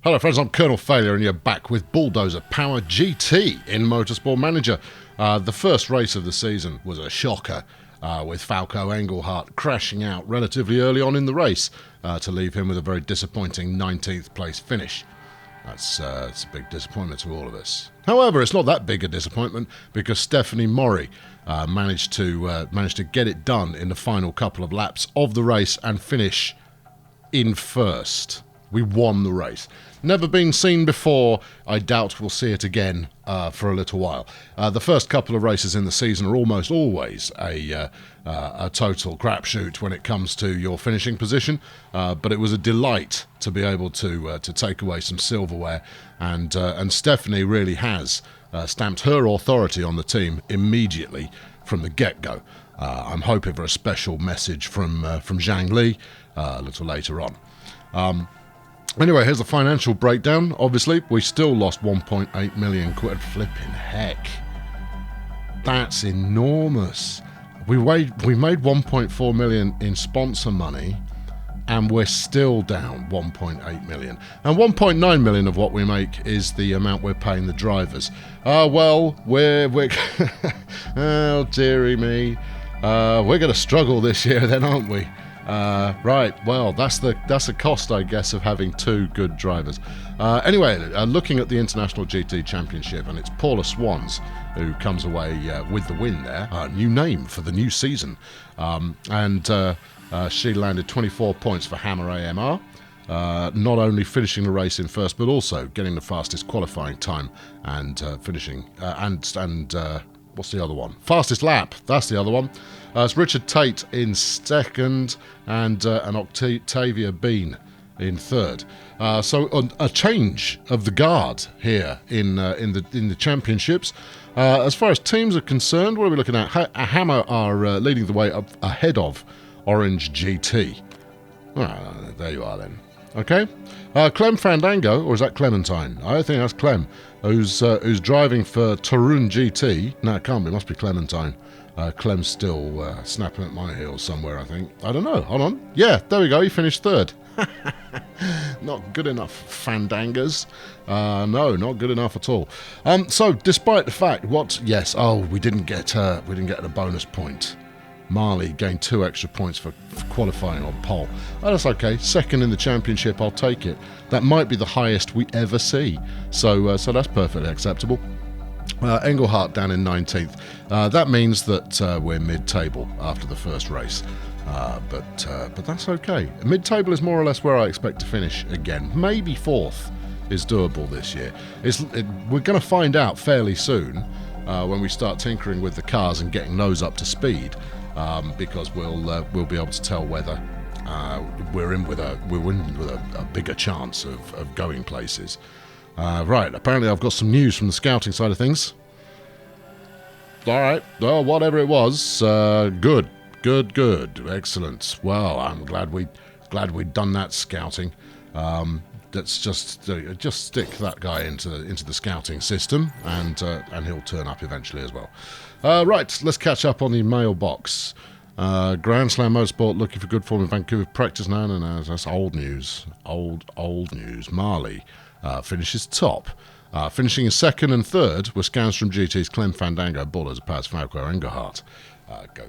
Hello friends, I'm Colonel Failure and you're back with Bulldozer Power GT in Motorsport Manager. The first race of the season was a shocker, with Falco Engelhardt crashing out relatively early on in the race to leave him with a very disappointing 19th place finish. It's a big disappointment to all of us. However, it's not that big a disappointment because Stephanie Mori managed to get it done in the final couple of laps of the race and finish in first. We won the race. Never been seen before. I doubt we'll see it again for a little while. The first couple of races in the season are almost always a total crapshoot when it comes to your finishing position, but it was a delight to be able to take away some silverware, and Stephanie really has stamped her authority on the team immediately from the get-go. I'm hoping for a special message from Zhang Li a little later on. Anyway, here's the financial breakdown. Obviously, we still lost 1.8 million quid. Flipping heck. That's enormous. We made 1.4 million in sponsor money, and we're still down 1.8 million. And 1.9 million of what we make is the amount we're paying the drivers. Well, we're oh, dearie me. We're going to struggle this year then, aren't we? Right, well, that's the cost, I guess, of having two good drivers. Anyway, looking at the International GT Championship, and it's Paula Swans who comes away with the win there. New name for the new season. She landed 24 points for Hammer AMR, not only finishing the race in first, but also getting the fastest qualifying time and finishing, what's the other one? Fastest lap, that's the other one. It's Richard Tate in second and Octavia Bean in third. So a change of the guard here in the championships. As far as teams are concerned, what are we looking at? Hammer are leading the way up ahead of Orange GT. There you are then. Okay. Clem Fandango, or is that Clementine? I think that's Clem, who's driving for Tarun GT. No, it can't be. It must be Clementine. Clem's still snapping at my heels somewhere, I think. I don't know. Hold on. Yeah, there we go. He finished third. Not good enough, Fandangers. No, not good enough at all. So, despite the fact, we didn't get a bonus point. Marley gained 2 extra points for qualifying on pole. Oh, that's okay. Second in the championship, I'll take it. That might be the highest we ever see. So that's perfectly acceptable. Engelhardt down in 19th. That means that we're mid-table after the first race. But that's okay. Mid-table is more or less where I expect to finish again. Maybe 4th is doable this year. We're going to find out fairly soon when we start tinkering with the cars and getting those up to speed. Because we'll be able to tell whether we're in with a bigger chance of going places. Right, apparently I've got some news from the scouting side of things. All right, well, whatever it was, good, excellent. Well, I'm glad we'd done that scouting. Let's just stick that guy into the scouting system, and he'll turn up eventually as well. Right, let's catch up on the mailbox. Grand Slam Motorsport looking for good form in Vancouver practice now. No, that's old news. Old news. Marley finishes top. Finishing in second and third were scans from GT's Clem Fandango, Bulldozer, Paz, Falco, Engelhardt.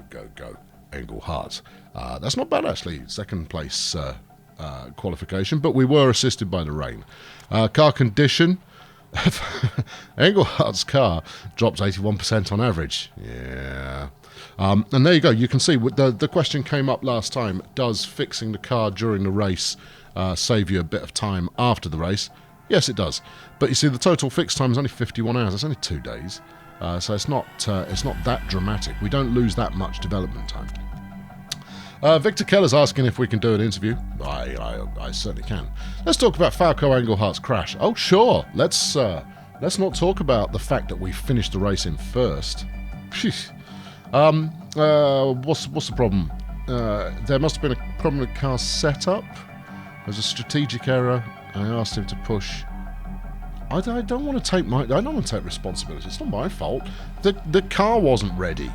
Go, Engelhardt. That's not bad, actually. Second place qualification, but we were assisted by the rain. Car condition. Engelhardt's car dropped 81% on average. Yeah. And there you go. You can see the question came up last time. Does fixing the car during the race save you a bit of time after the race? Yes, it does. But you see, the total fix time is only 51 hours. It's only 2 days. So it's not that dramatic. We don't lose that much development time. Victor Keller's asking if we can do an interview. I certainly can. Let's talk about Falco Engelhardt's crash. Oh, sure. Let's not talk about the fact that we finished the race in first. What's the problem? There must have been a problem with the car's setup. There's a strategic error. I asked him to push. I don't want to take responsibility. It's not my fault. The car wasn't ready.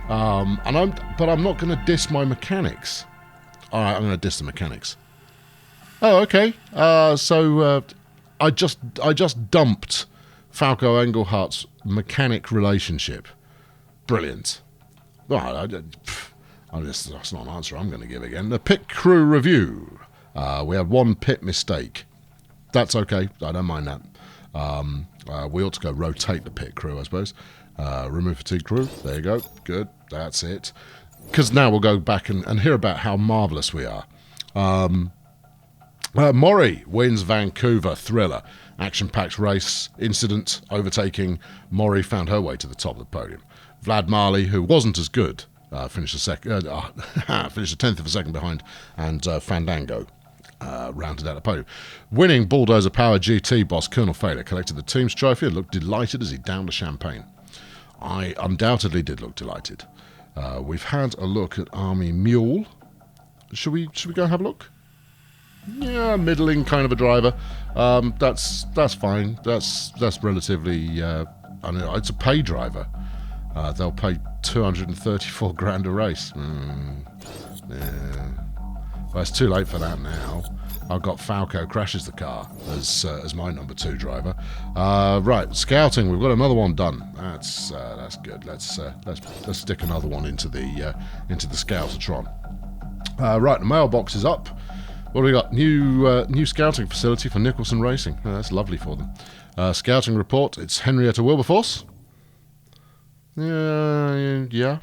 But I'm not going to diss my mechanics. All right, I'm going to diss the mechanics. Oh, okay. So I just dumped Falco Engelhardt's mechanic relationship. Brilliant. Well, that's not an answer I'm going to give again. The pit crew review. We had one pit mistake. That's okay. I don't mind that. We ought to go rotate the pit crew, I suppose. Remove fatigue crew. There you go. Good. That's it. Because now we'll go back and hear about how marvellous we are. Mori wins Vancouver Thriller. Action-packed race incident overtaking. Mori found her way to the top of the podium. Vlad Marley, who wasn't as good, finished a 10th of a second behind, and Fandango rounded out the podium. Winning Bulldozer Power GT boss Colonel Fader collected the team's trophy and looked delighted as he downed the champagne. I undoubtedly did look delighted. We've had a look at Army Mule. Should we go and have a look? Yeah, middling kind of a driver. That's fine. That's relatively. I know it's a pay driver. They'll pay 234 grand a race. Yeah. Well, it's too late for that now. I've got Falco crashes the car as my number 2 driver. Right, scouting. We've got another one done. That's good. Let's stick another one into the Scoutatron. Right, the mailbox is up. What do we got? New scouting facility for Nicholson Racing. Oh, that's lovely for them. Scouting report. It's Henrietta Wilberforce. Yeah,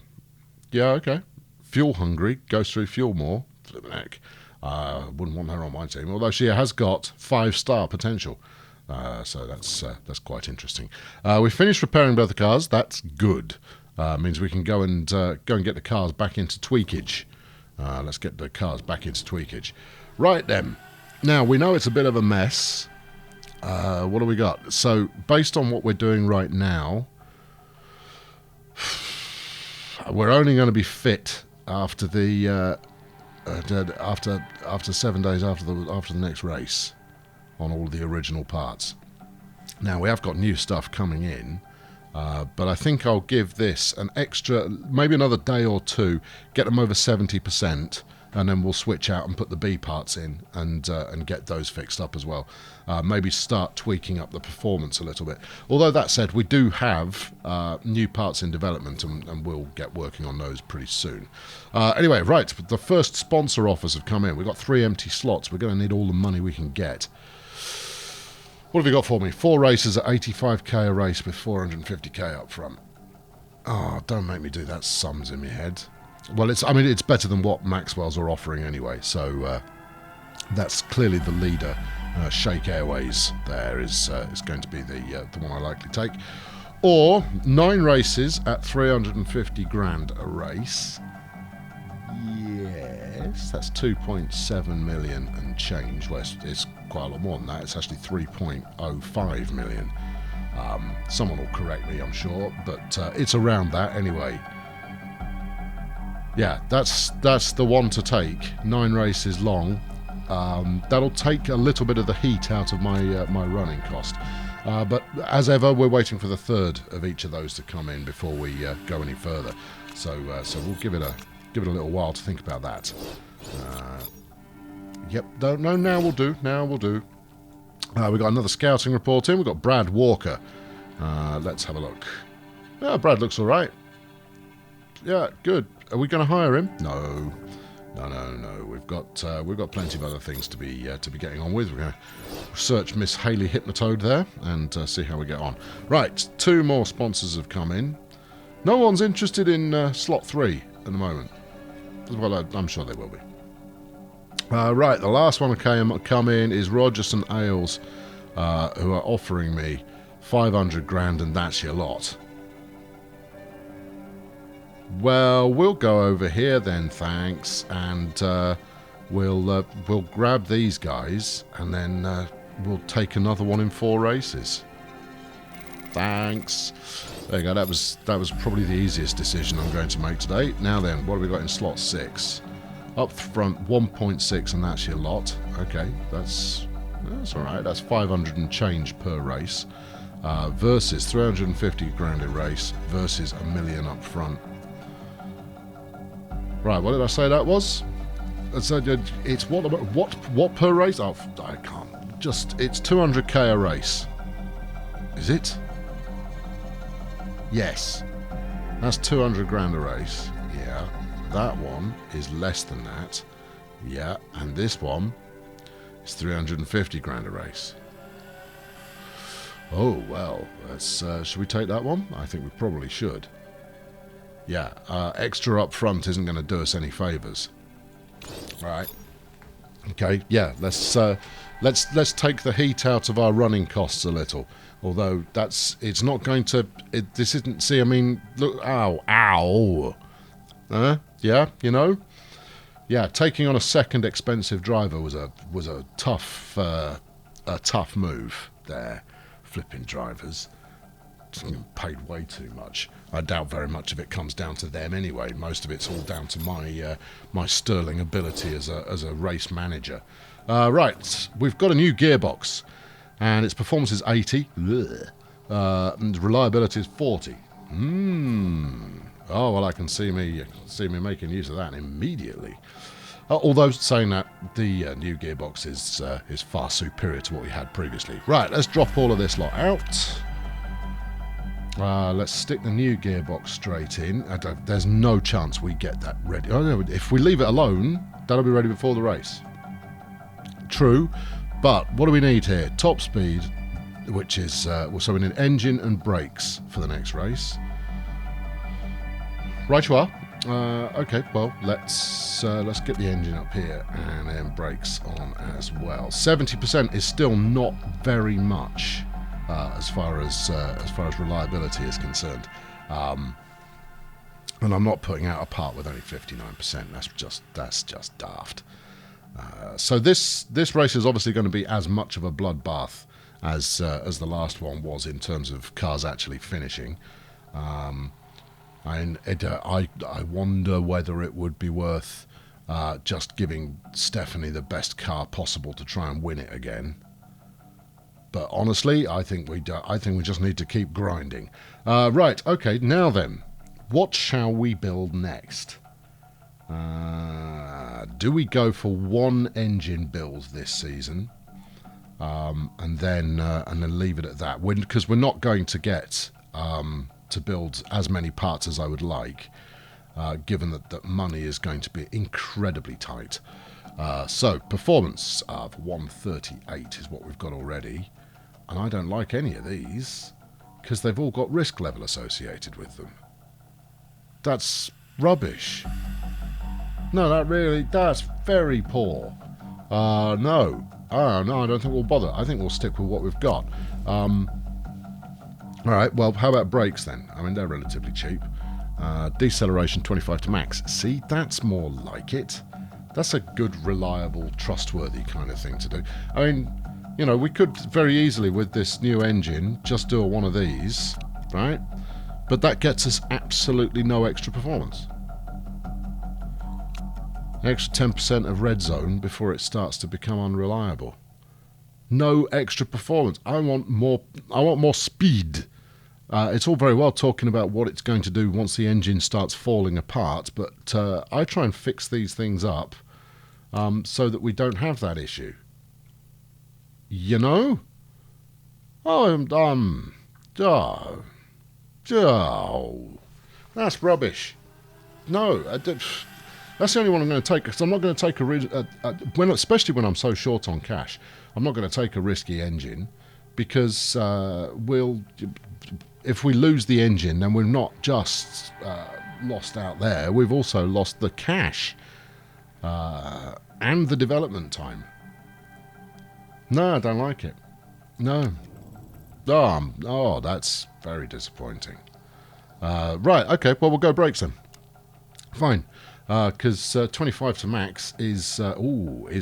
okay. Fuel hungry. Goes through fuel more. Flippin' heck. Wouldn't want her on my team, although she has got 5-star potential. So that's quite interesting. We finished repairing both the cars. That's good. Means we can go and get the cars back into tweakage. Let's get the cars back into tweakage. Right then. Now, we know it's a bit of a mess. What do we got? So, based on what we're doing right now, we're only going to be fit after the after 7 days after the next race on all the original parts. Now, we have got new stuff coming in. But I think I'll give this an extra, maybe another day or two, get them over 70%, and then we'll switch out and put the B parts in and get those fixed up as well. Maybe start tweaking up the performance a little bit. Although that said, we do have new parts in development, and we'll get working on those pretty soon. Anyway, right, the first sponsor offers have come in. We've got 3 empty slots. We're going to need all the money we can get. What have you got for me? 4 races at 85k a race with 450k up front. Oh, don't make me do that sums in my head. Well, it's better than what Maxwell's are offering anyway, so that's clearly the leader. Shake Airways there is going to be the one I likely take. Or 9 races at 350 grand a race. Yes, that's 2.7 million and change. Well, it's quite a lot more than that. It's actually 3.05 million. Someone will correct me, I'm sure, but it's around that anyway. Yeah, that's the one to take. 9 races long. That'll take a little bit of the heat out of my running cost. But as ever, we're waiting for the third of each of those to come in before we go any further. So we'll give it a little while to think about that. Yep, no, now we'll do. We've got another scouting report in. We've got Brad Walker. Let's have a look. Yeah, Brad looks all right. Yeah, good. Are we going to hire him? No. We've got plenty of other things to be getting on with. We're going to search Miss Hayley Hypnotode there and see how we get on. Right, 2 more sponsors have come in. No one's interested in slot 3 at the moment. Well, I'm sure they will be. Right, the last one to come in is Rogerson Ailes, who are offering me 500 grand, and that's your lot. Well, we'll go over here then, thanks, and we'll grab these guys, and then we'll take another one in 4 races. Thanks. There you go. That was probably the easiest decision I'm going to make today. Now then, what have we got in slot 6? Up front, 1.6, and that's your lot. Okay, that's all right. That's 500 and change per race. Versus 350 grand a race versus $1 million up front. Right, what did I say that was? It's what per race? Oh, I can't. it's 200k a race. Is it? Yes. That's 200 grand a race. Yeah. That one is less than that. Yeah. And this one is 350 grand a race. Oh, well, let's, should we take that one? I think we probably should. Yeah, extra up front isn't going to do us any favours. Right. Okay, yeah, let's take the heat out of our running costs a little. Although it's not going to, this isn't, see, I mean, look, ow. Yeah, you know? Yeah, taking on a second expensive driver was a tough move there. Flipping drivers paid way too much. I doubt very much of it comes down to them anyway. Most of it's all down to my sterling ability as a race manager. Right, we've got a new gearbox, and its performance is 80. And reliability is 40. Oh well, I can see me making use of that immediately. Although saying that, the new gearbox is far superior to what we had previously. Right, let's drop all of this lot out. Let's stick the new gearbox straight in. There's no chance we get that ready. Oh, no, if we leave it alone, that'll be ready before the race. True, but what do we need here? Top speed, which is so we need engine and brakes for the next race. Right you are. Okay, well, let's get the engine up here and then brakes on as well. 70% is still not very much as far as reliability is concerned, and I'm not putting out a part with only 59%. That's just daft. So this race is obviously going to be as much of a bloodbath as the last one was in terms of cars actually finishing. I wonder whether it would be worth just giving Stephanie the best car possible to try and win it again. But honestly, I think we just need to keep grinding. Right, okay, now then, what shall we build next? Do we go for one engine build this season, and then leave it at that? Because we're not going to get to build as many parts as I would like, given that money is going to be incredibly tight. So performance of 138 is what we've got already, and I don't like any of these because they've all got risk level associated with them. That's rubbish. No, that's very poor. No, I don't think we'll bother. I think we'll stick with what we've got. All right, well, how about brakes then? I mean, they're relatively cheap. Deceleration 25 to max. See, that's more like it. That's a good, reliable, trustworthy kind of thing to do. I mean, you know, we could very easily, with this new engine, just do one of these, right? But that gets us absolutely no extra performance. An extra 10% of red zone before it starts to become unreliable. No extra performance. I want more speed. It's all very well talking about what it's going to do once the engine starts falling apart, but I try and fix these things up so that we don't have that issue. You know? That's rubbish. No, that's the only one I'm going to take, because I'm not going to take especially when I'm so short on cash. I'm not going to take a risky engine, because if we lose the engine, then we're not just lost out there, we've also lost the cash and the development time. No, I don't like it. No. Oh, that's very disappointing. Right, okay, well, we'll go brakes then. Fine. Because 25 to max is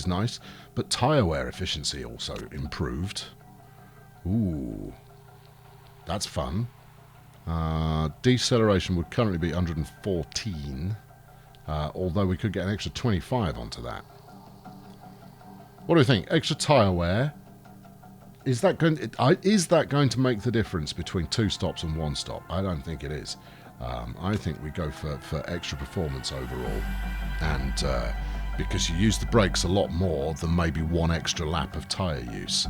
nice, but tyre wear efficiency also improved. Ooh, that's fun. Deceleration would currently be 114, although we could get an extra 25 onto that. What do you think? Extra tyre wear, is that going to make the difference between 2 stops and 1 stop? I don't think it is. I think we go for extra performance overall, and because you use the brakes a lot more than maybe one extra lap of tyre use.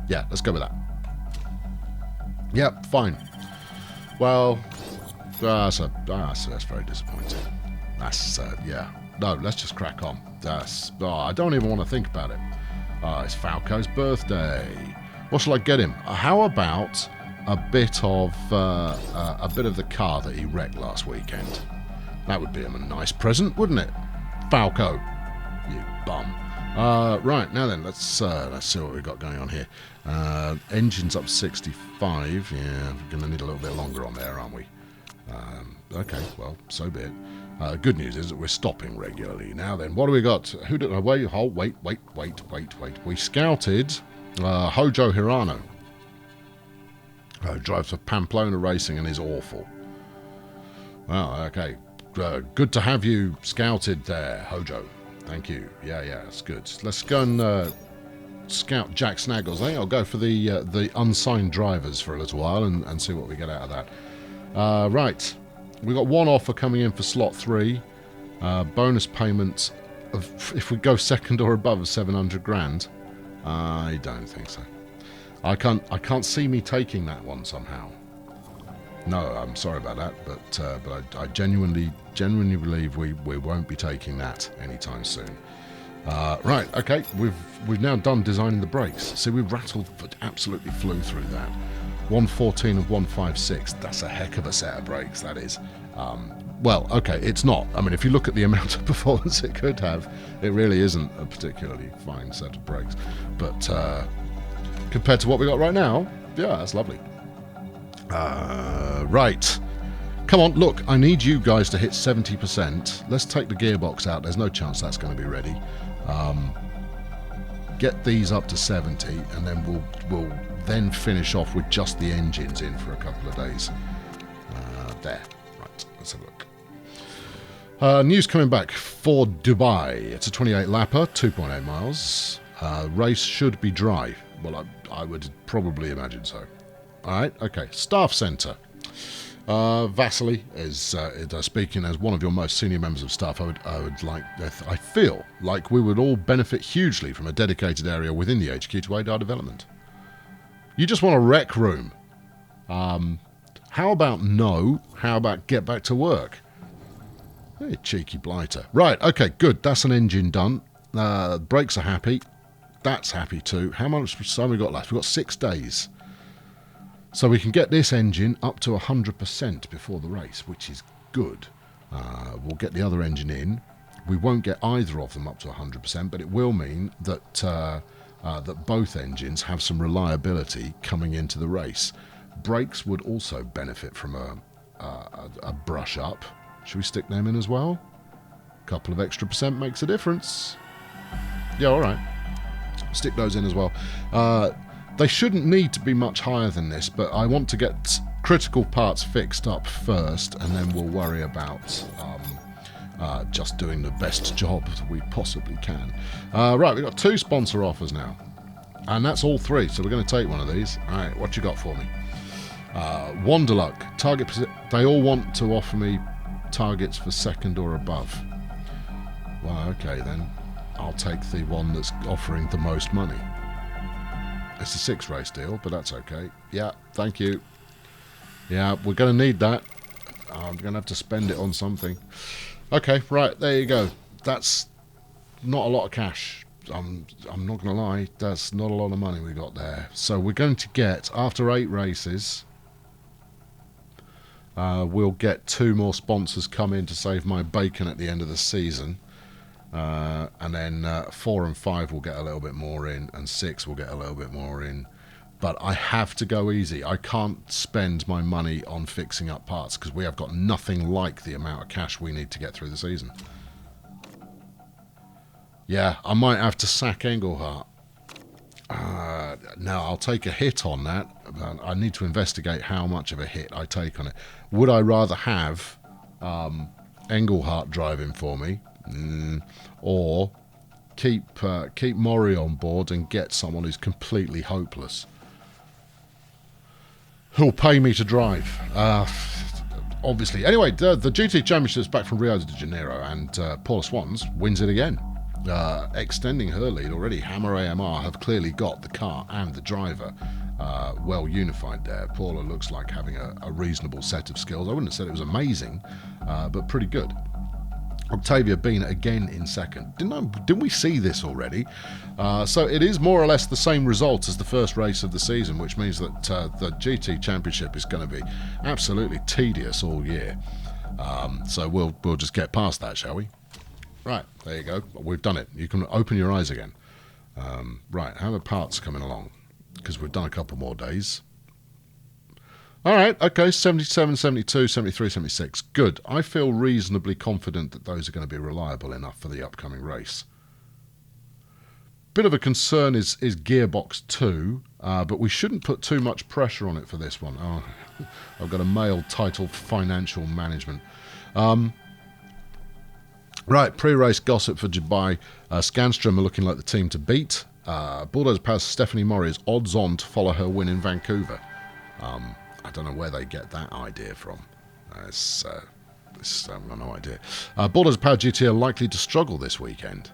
Yeah, let's go with that. Yep, fine. Well, that's very disappointing. That's, yeah. No, let's just crack on. I don't even want to think about it. It's Falco's birthday. What shall I get him? How about a bit of the car that he wrecked last weekend? That would be him a nice present, wouldn't it? Falco, you bum. Right, now then, let's see what we've got going on here. Engine's up 65. Yeah, we're going to need a little bit longer on there, aren't we? Okay, well, so be it. Good news is that we're stopping regularly. Now then, what do we got? Who did? Wait. We scouted Hojo Hirano. Drives for Pamplona Racing and is awful. Well, okay. Good to have you scouted there, Hojo. Thank you. Yeah, it's good. Let's go and scout Jack Snaggles. I think I'll go for the unsigned drivers for a little while and see what we get out of that. Right. We've got one offer coming in for slot 3. Bonus payment of, if we go second or above, of 700 grand. I don't think so. I can't see me taking that one somehow. No, I'm sorry about that, but I genuinely believe we won't be taking that anytime soon. Right, okay, we've now done designing the brakes. See, we absolutely flew through that. 114 of 156. That's a heck of a set of brakes, that is. Well, okay, it's not. I mean, if you look at the amount of performance it could have, it really isn't a particularly fine set of brakes. But compared to what we got right now, yeah, that's lovely. Right. Come on, look, I need you guys to hit 70%. Let's take the gearbox out. There's no chance that's going to be ready. Get these up to 70, and then we'll then finish off with just the engines in for a couple of days. There. Right, let's have a look. News coming back for Dubai. It's a 28 lapper, 2.8 miles. Race should be dry. Well, I would probably imagine so. Alright, okay. Staff Centre. Vasily is speaking as one of your most senior members of staff. I feel like we would all benefit hugely from a dedicated area within the HQ to aid our development. You just want a rec room. How about no? How about get back to work? Hey, cheeky blighter. Right, okay, good. That's an engine done. Brakes are happy. That's happy too. How much time have we got left? We've got 6 days. So we can get this engine up to 100% before the race, which is good. We'll get the other engine in. We won't get either of them up to 100%, but it will mean that that both engines have some reliability coming into the race. Brakes would also benefit from a brush up. Should we stick them in as well? A couple of extra percent makes a difference. Yeah, all right. Stick those in as well. They shouldn't need to be much higher than this, but I want to get critical parts fixed up first, and then we'll worry about just doing the best job that we possibly can. Right, we've got 2 sponsor offers now, and that's all 3, so we're going to take one of these. All right, what you got for me? Wanderluck, target. They all want to offer me targets for second or above. Well, okay then. I'll take the one that's offering the most money. It's a 6 race deal, but that's okay. Yeah, thank you. Yeah, we're going to need that. I'm going to have to spend it on something. Okay, right, there you go. That's not a lot of cash. I'm not going to lie. That's not a lot of money we got there. So we're going to get, after 8 races, we'll get 2 more sponsors come in to save my bacon at the end of the season. And then 4 and 5 will get a little bit more in, and 6 will get a little bit more in. But I have to go easy. I can't spend my money on fixing up parts because we have got nothing like the amount of cash we need to get through the season. Yeah, I might have to sack Engelhardt. Now, I'll take a hit on that. I need to investigate how much of a hit I take on it. Would I rather have Engelhardt driving for me? Or keep Maury on board and get someone who's completely hopeless, who'll pay me to drive. Obviously. Anyway, the GT Championship's back from Rio de Janeiro, and Paula Swans wins it again. extending her lead already. Hammer AMR have clearly got the car and the driver well unified there. Paula looks like having a reasonable set of skills. I wouldn't have said it was amazing, but pretty good. Octavia Bean again in second. Didn't we see this already? So it is more or less the same result as the first race of the season, which means that the GT Championship is going to be absolutely tedious all year. So we'll just get past that, shall we? Right, there you go. We've done it. You can open your eyes again. Right, how are the parts coming along? Because we've done a couple more days. All right, okay, 77, 72, 73, 76. Good. I feel reasonably confident that those are going to be reliable enough for the upcoming race. Bit of a concern is Gearbox 2, but we shouldn't put too much pressure on it for this one. Oh, I've got a mail titled Financial Management. Right, pre-race gossip for Dubai. Scanstrom are looking like the team to beat. Bulldozer Power's Stephanie Murray is odds-on to follow her win in Vancouver. I don't know where they get that idea from. I've got no idea. Bulldozer Power GT are likely to struggle this weekend,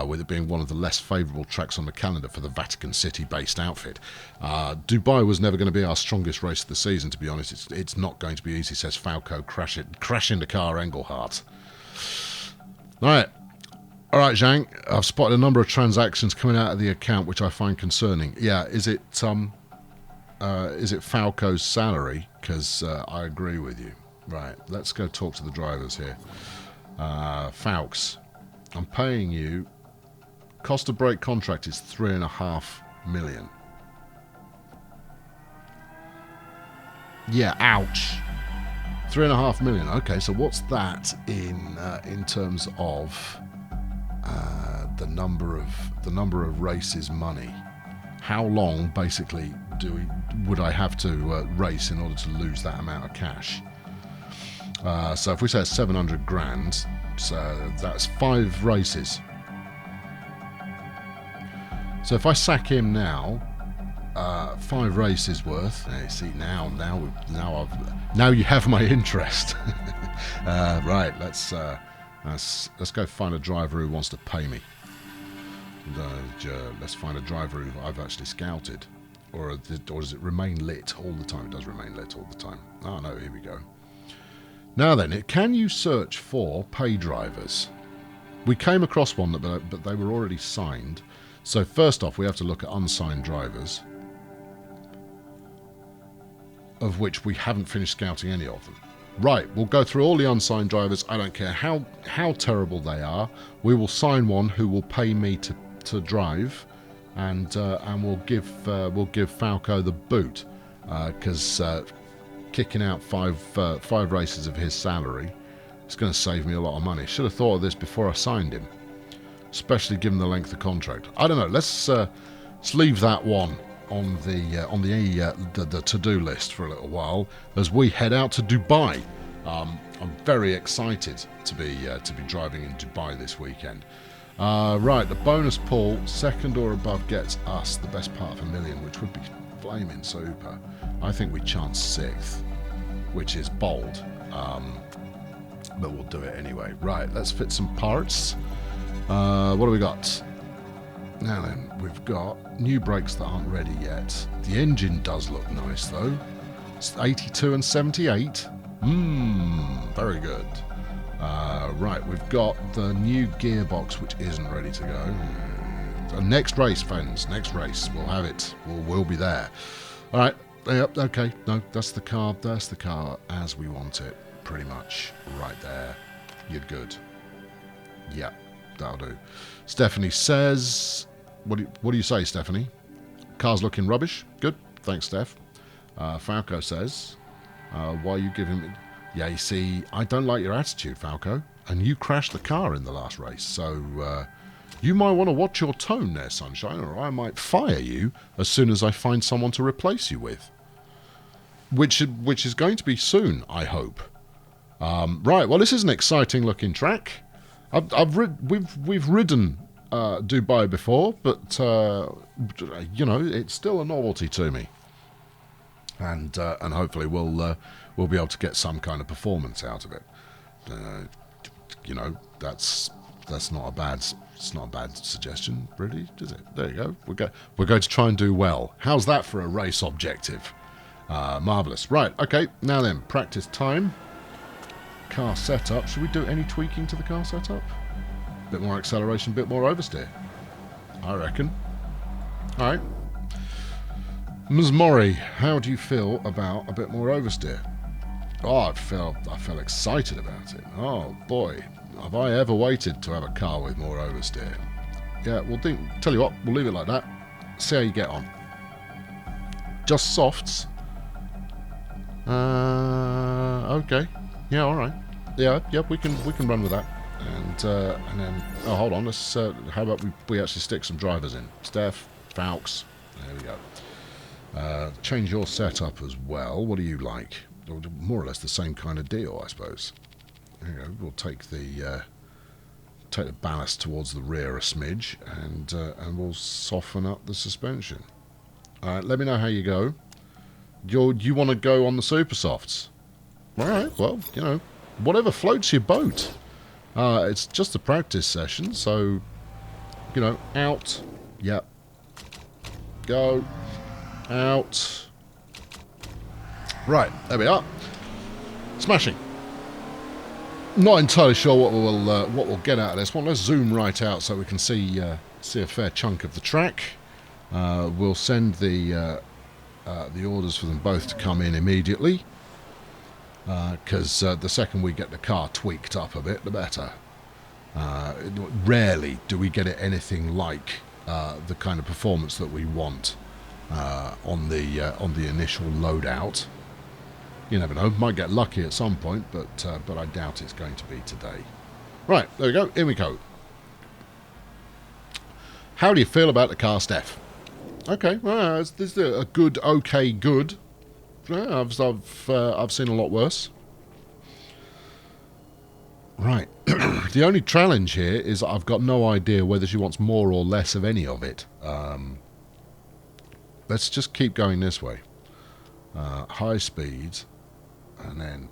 with it being one of the less favourable tracks on the calendar for the Vatican City-based outfit. Dubai was never going to be our strongest race of the season, to be honest. It's not going to be easy, says Falco, crash into car Engelhardt. All right, Zhang, I've spotted a number of transactions coming out of the account, which I find concerning. Yeah, is it Falco's salary? Because I agree with you. Right, let's go talk to the drivers here. Falks, I'm paying you. Cost of break contract is 3.5 million. Yeah, ouch. 3.5 million. Okay, so what's that in terms of the number of races money? How long basically would I have to race in order to lose that amount of cash? So if we say 700 grand, so that's 5 races. So if I sack him now, 5 races worth. Hey, see now you have my interest. Right, let's go find a driver who wants to pay me. Let's find a driver who I've actually scouted, or does it remain lit all the time? It does remain lit all the time. Oh no, here we go. Now then, can you search for pay drivers? We came across one, but they were already signed. So first off, we have to look at unsigned drivers, of which we haven't finished scouting any of them. Right, we'll go through all the unsigned drivers. I don't care how terrible they are. We will sign one who will pay me to drive, and we'll give Falco the boot, because kicking out five races of his salary is going to save me a lot of money. Should have thought of this before I signed him, especially given the length of contract. I don't know. Let's leave that one on the to-do list for a little while as we head out to Dubai. I'm very excited to be driving in Dubai this weekend. Right, the bonus pool, second or above gets us the best part of $1 million, which would be flaming super. I think we chance 6th, which is bold, but we'll do it anyway. Right, let's fit some parts. What do we got? Now then, we've got new brakes that aren't ready yet. The engine does look nice though. It's 82 and 78. Very good. Right, we've got the new gearbox, which isn't ready to go. So next race, friends. Next race, we'll have it. We'll be there. All right. Yep. Okay. No, that's the car. That's the car as we want it. Pretty much right there. You're good. Yep. That'll do. Stephanie says, what do you say, Stephanie? Car's looking rubbish. Good. Thanks, Steph. Falco says, why are you giving me... Yeah, you see, I don't like your attitude, Falco. And you crashed the car in the last race. So you might want to watch your tone there, Sunshine, or I might fire you as soon as I find someone to replace you with. Which is going to be soon, I hope. Right, well, this is an exciting-looking track. We've ridden Dubai before, but you know, it's still a novelty to me, and hopefully we'll be able to get some kind of performance out of it. You know, that's That's not a bad. It's not a bad suggestion, really, is it? There you go. We're going to try and do well. How's that for a race objective? Marvellous. Right, okay, now then, practice time. Car setup. Should we do any tweaking to the car setup? Bit more acceleration, bit more oversteer, I reckon. Alright. Ms. Mori, how do you feel about a bit more oversteer? Oh, I felt excited about it. Oh, boy. Have I ever waited to have a car with more oversteer? Yeah, well, tell you what, we'll leave it like that. See how you get on. Just softs. Okay. Yeah, all right. Yeah, we can run with that. And then, oh, hold on. Let's. How about we actually stick some drivers in? Steph, Fawkes. There we go. Change your setup as well. What do you like? More or less the same kind of deal, I suppose. There you go. We'll take the ballast towards the rear a smidge, and we'll soften up the suspension. All right. Let me know how you go. You want to go on the super softs? All right. Well, whatever floats your boat. It's just a practice session, so out. Yep. Go. Out. Right, there we are. Smashing. Not entirely sure what we'll get out of this one. Let's zoom right out so we can see a fair chunk of the track. We'll send the orders for them both to come in immediately, because the second we get the car tweaked up a bit, the better. Rarely do we get it anything like the kind of performance that we want on the initial loadout. You never know, might get lucky at some point, but I doubt it's going to be today. Right, there we go, in we go. How do you feel about the car, Steph? Okay, well, this is a good, okay, good. Yeah, I've seen a lot worse. Right, the only challenge here is I've got no idea whether she wants more or less of any of it. Let's just keep going this way. High speed. And then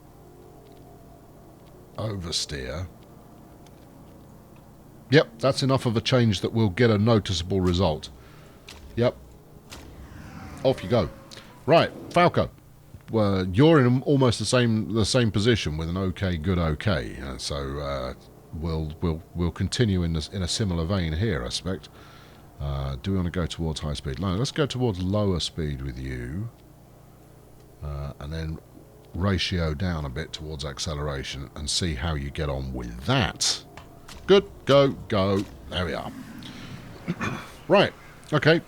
oversteer. Yep, that's enough of a change that we'll get a noticeable result. Yep. Off you go. Right, Falco. You're in almost the same position with an okay, good, okay. So we'll continue in a similar vein here, I suspect. Do we want to go towards high speed? No, let's go towards lower speed with you. And then ratio down a bit towards acceleration and see how you get on with that. Good, go. There we are. Right, okay.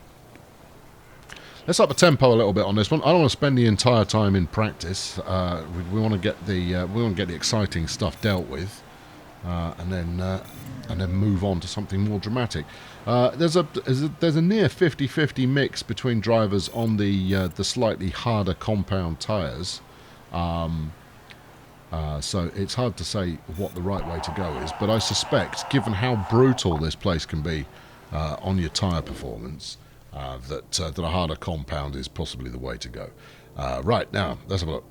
Let's up the tempo a little bit on this one. I don't want to spend the entire time in practice. We want to get the exciting stuff dealt with, and then move on to something more dramatic. There's a near 50-50 mix between drivers on the slightly harder compound tyres. So it's hard to say what the right way to go is, but I suspect, given how brutal this place can be on your tyre performance, that a harder compound is possibly the way to go. Right, now, let's have a look.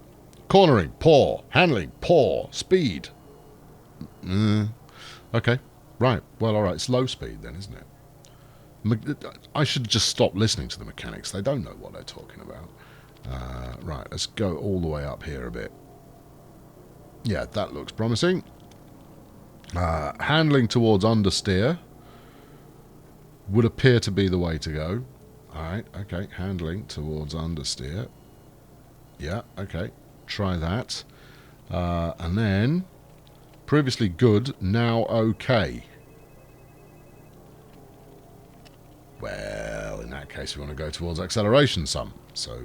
Cornering, poor. Handling, poor. Speed. Okay, right. Well, all right, it's low speed then, isn't it? I should just stop listening to the mechanics. They don't know what they're talking about. Right, let's go all the way up here a bit. Yeah, that looks promising. Handling towards understeer would appear to be the way to go. Alright, okay, handling towards understeer. Yeah, okay, try that. And then, previously good, now okay. Well, in that case we want to go towards acceleration some. So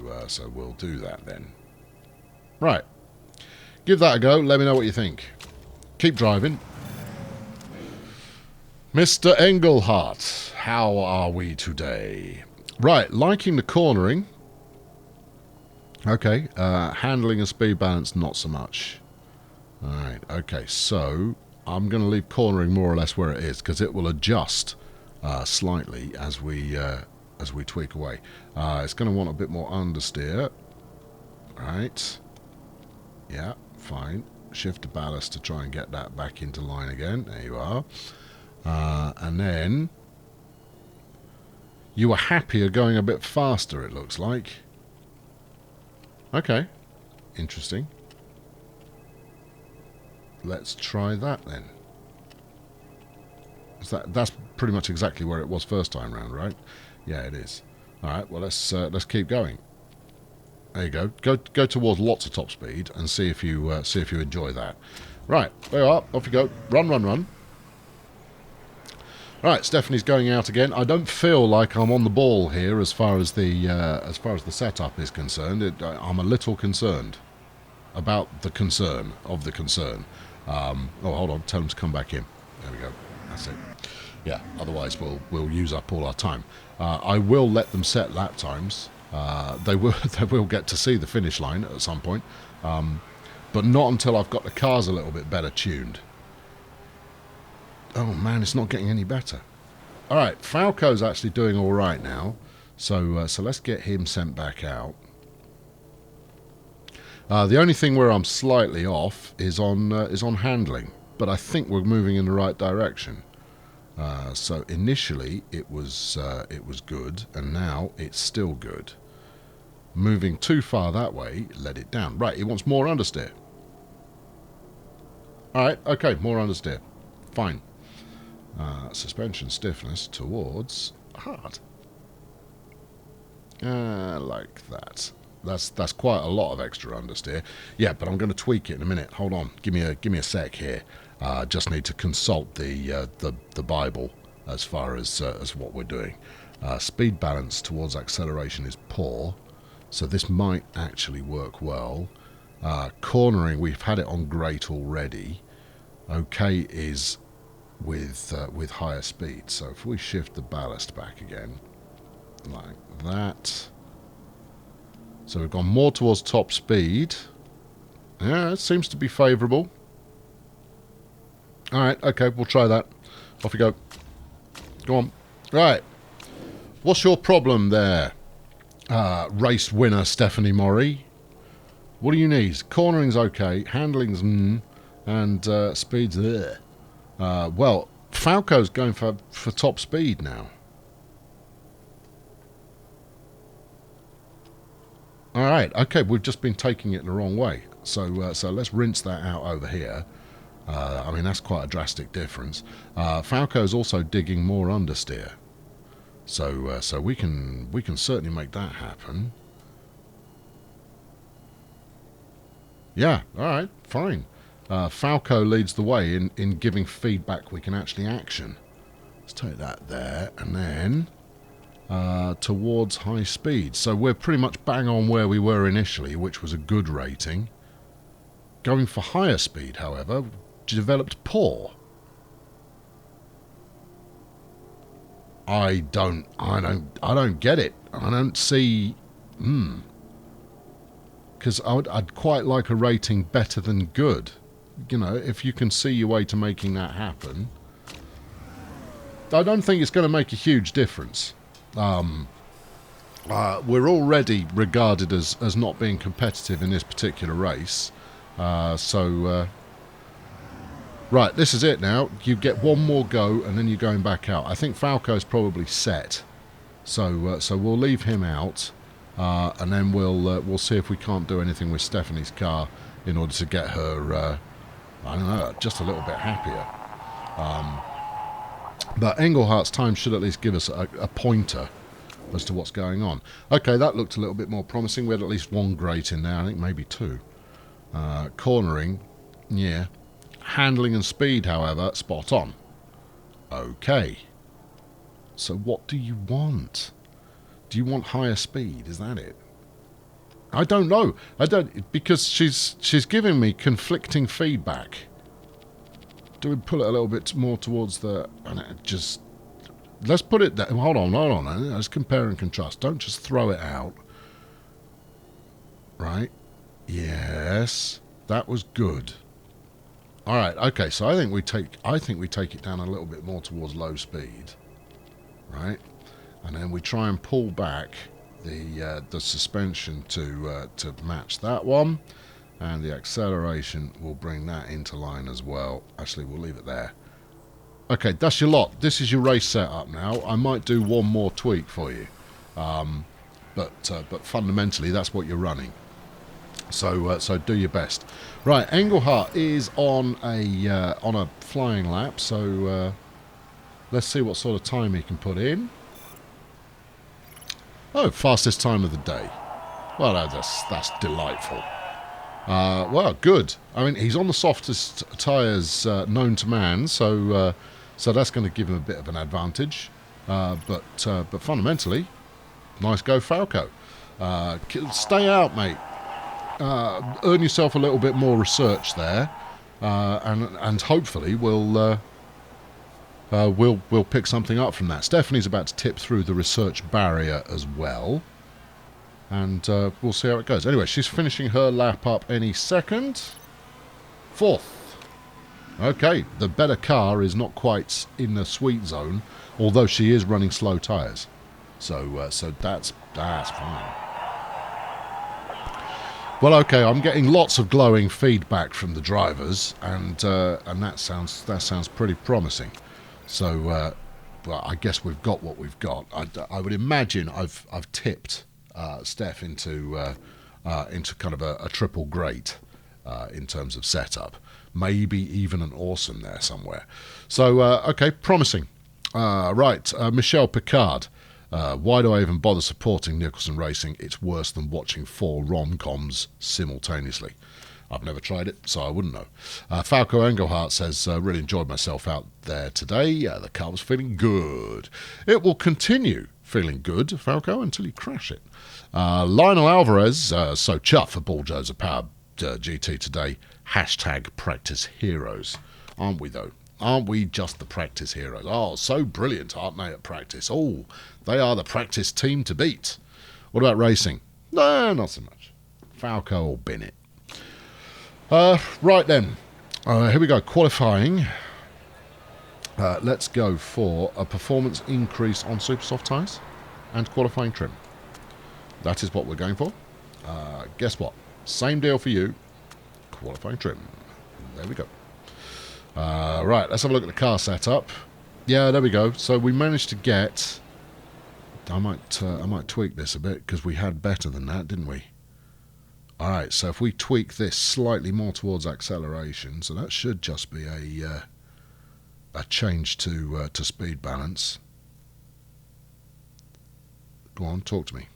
we'll do that then. Right. Give that a go. Let me know what you think. Keep driving. Mr. Engelhardt, how are we today? Right, liking the cornering. Okay, handling and speed balance, not so much. Alright, okay, so I'm going to leave cornering more or less where it is, because it will adjust slightly as we tweak away. It's going to want a bit more understeer. Right. Yeah, fine. Shift the ballast to try and get that back into line again. There you are. And then you were happier going a bit faster, it looks like. Okay, interesting. Let's try that then. That's pretty much exactly where it was first time round, right? Yeah, it is. All right. Well, let's keep going. There you go. Go towards lots of top speed and see if you enjoy that. Right. There you are. Off you go. Run, run, run. Right. Stephanie's going out again. I don't feel like I'm on the ball here as far as the setup is concerned. I'm a little concerned about the concern of the concern. Oh, hold on. Tell them to come back in. There we go. That's it. Yeah. Otherwise, we'll use up all our time. I will let them set lap times. They will get to see the finish line at some point, but not until I've got the cars a little bit better tuned. Oh man, it's not getting any better. All right, Falco's actually doing all right now, so let's get him sent back out. The only thing where I'm slightly off is on handling, but I think we're moving in the right direction. So initially it was good, and now it's still good. Moving too far that way let it down. Right, he wants more understeer. Alright, okay, more understeer. Fine. Suspension stiffness towards hard. Like that. That's quite a lot of extra understeer. Yeah, but I'm going to tweak it in a minute. Hold on. Give me a sec here. Just need to consult the Bible as far as what we're doing. Speed balance towards acceleration is poor, so this might actually work well. Cornering, we've had it on great already. Okay is with higher speed. So if we shift the ballast back again, like that. So we've gone more towards top speed. Yeah, it seems to be favourable. Alright, okay, we'll try that. Off you go. Go on. Right. What's your problem there, race winner Stephanie Mori? What do you need? Cornering's okay, handling's and speed's there. Well, Falco's going for top speed now. Alright, okay, we've just been taking it the wrong way. So let's rinse that out over here. I mean, that's quite a drastic difference. Falco's also digging more understeer. So we can certainly make that happen. Yeah, alright, fine. Falco leads the way in giving feedback we can actually action. Let's take that there, and then towards high speed. So we're pretty much bang on where we were initially, which was a good rating. Going for higher speed, however, developed poor. I don't get it. I don't see. Because I'd quite like a rating better than good. You know, if you can see your way to making that happen. I don't think it's going to make a huge difference. We're already regarded as not being competitive in this particular race. Right, this is it now. You get one more go, and then you're going back out. I think Falco's probably set, so we'll leave him out, and then we'll see if we can't do anything with Stephanie's car in order to get her, I don't know, just a little bit happier. But Englehart's time should at least give us a pointer as to what's going on. Okay, that looked a little bit more promising. We had at least one great in there. I think maybe two. Cornering, yeah. Handling and speed, however, spot on. Okay. So what do you want? Do you want higher speed? Is that it? I don't know. I don't, because she's giving me conflicting feedback. Do we pull it a little bit more towards the... just... Let's put it... Hold on. Let's compare and contrast. Don't just throw it out. Right? Yes. That was good. All right. Okay. So I think we take it down a little bit more towards low speed. Right? And then we try and pull back the suspension to match that one. And the acceleration will bring that into line as well. Actually, we'll leave it there. Okay, that's your lot. This is your race setup now. I might do one more tweak for you. But fundamentally, that's what you're running. So do your best. Right, Engelhardt is on a flying lap. So let's see what sort of time he can put in. Oh, fastest time of the day. Well, that's delightful. Well, good. I mean, he's on the softest tyres known to man, so that's going to give him a bit of an advantage. But fundamentally, nice go, Falco. Stay out, mate. Earn yourself a little bit more research there, and hopefully we'll pick something up from that. Stephanie's about to tip through the research barrier as well, and we'll see how it goes. Anyway, she's finishing her lap up any second. 4th. Okay, the better car is not quite in the sweet zone, although she is running slow tyres. So that's fine. Well, okay, I'm getting lots of glowing feedback from the drivers, and that sounds pretty promising. So, well, I guess we've got what we've got. I would imagine I've tipped Steph into kind of a triple great in terms of setup, maybe even an awesome there somewhere. So, okay, promising. Right, Michelle Picard. Why do I even bother supporting Nicholson Racing? It's worse than watching 4 rom-coms simultaneously. I've never tried it, so I wouldn't know. Falco Engelhardt says, really enjoyed myself out there today. The car was feeling good. It will continue feeling good, Falco, until you crash it. Lionel Alvarez, so chuffed for Bulldozer Power GT today. Hashtag practice heroes. Aren't we, though? Aren't we just the practice heroes? Oh, so brilliant, aren't they, at practice? Oh, they are the practice team to beat. What about racing? No, not so much. Falco or bin it. Right then. Here we go. Qualifying. Let's go for a performance increase on super soft tyres and qualifying trim. That is what we're going for. Guess what? Same deal for you. Qualifying trim. There we go. Right, let's have a look at the car setup. Yeah, there we go. So we managed to get... I might tweak this a bit because we had better than that, didn't we? All right, so if we tweak this slightly more towards acceleration, so that should just be a change to speed balance. Go on, talk to me.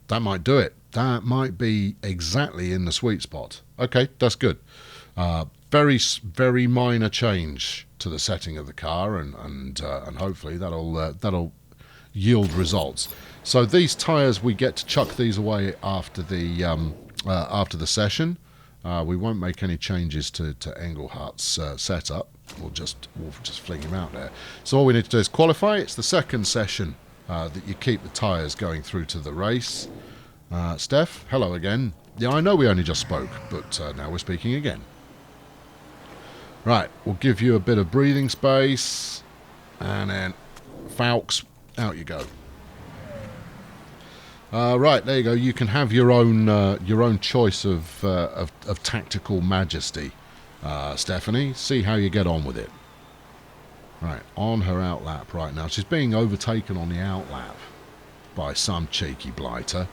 That might do it. That might be exactly in the sweet spot. Okay, that's good. Very, very minor change to the setting of the car, and hopefully that'll yield results. So these tyres, we get to chuck these away after the session. We won't make any changes to Engelhardt's setup. We'll just fling him out there. So all we need to do is qualify. It's the second session that you keep the tyres going through to the race. Steph, hello again. Yeah, I know we only just spoke, but now we're speaking again. Right, we'll give you a bit of breathing space, and then Falks, out you go. Right, there you go. You can have your own choice of tactical majesty, Stephanie. See how you get on with it. Right, on her outlap right now. She's being overtaken on the outlap by some cheeky blighter.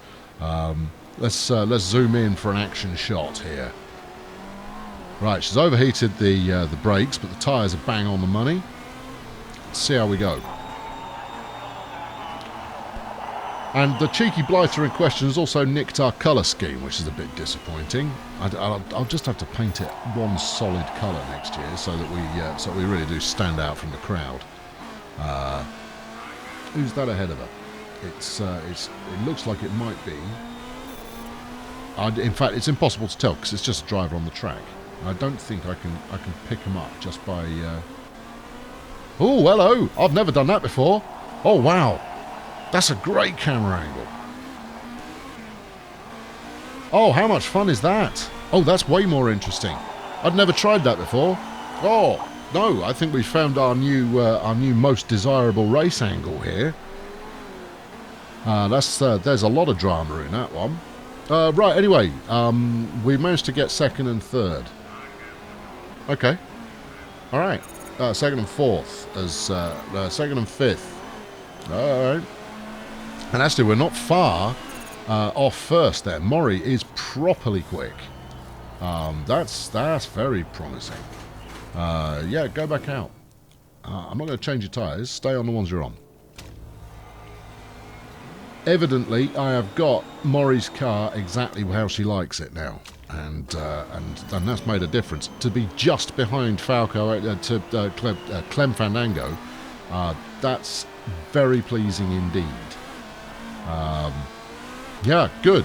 Let's zoom in for an action shot here. Right, she's overheated the brakes, but the tyres are bang on the money. Let's see how we go. And the cheeky blighter in question has also nicked our colour scheme, which is a bit disappointing. I'll just have to paint it one solid colour next year so that we really do stand out from the crowd. Who's that ahead of her? It looks like it might be. In fact, it's impossible to tell because it's just a driver on the track. I don't think I can pick him up just by... Oh, hello! I've never done that before. Oh, wow! That's a great camera angle. Oh, how much fun is that? Oh, that's way more interesting. I'd never tried that before. Oh, no, I think we found our new most desirable race angle here. There's a lot of drama in that one. Right, anyway, we managed to get second and third. Okay. All right. second and fourth as second and fifth. All right. And actually, we're not far off first there. Maury is properly quick. That's very promising. Yeah, go back out. I'm not going to change your tyres. Stay on the ones you're on. Evidently, I have got Maury's car exactly how she likes it now, and that's made a difference. To be just behind Falco Clem Fandango, that's very pleasing indeed. Yeah, good.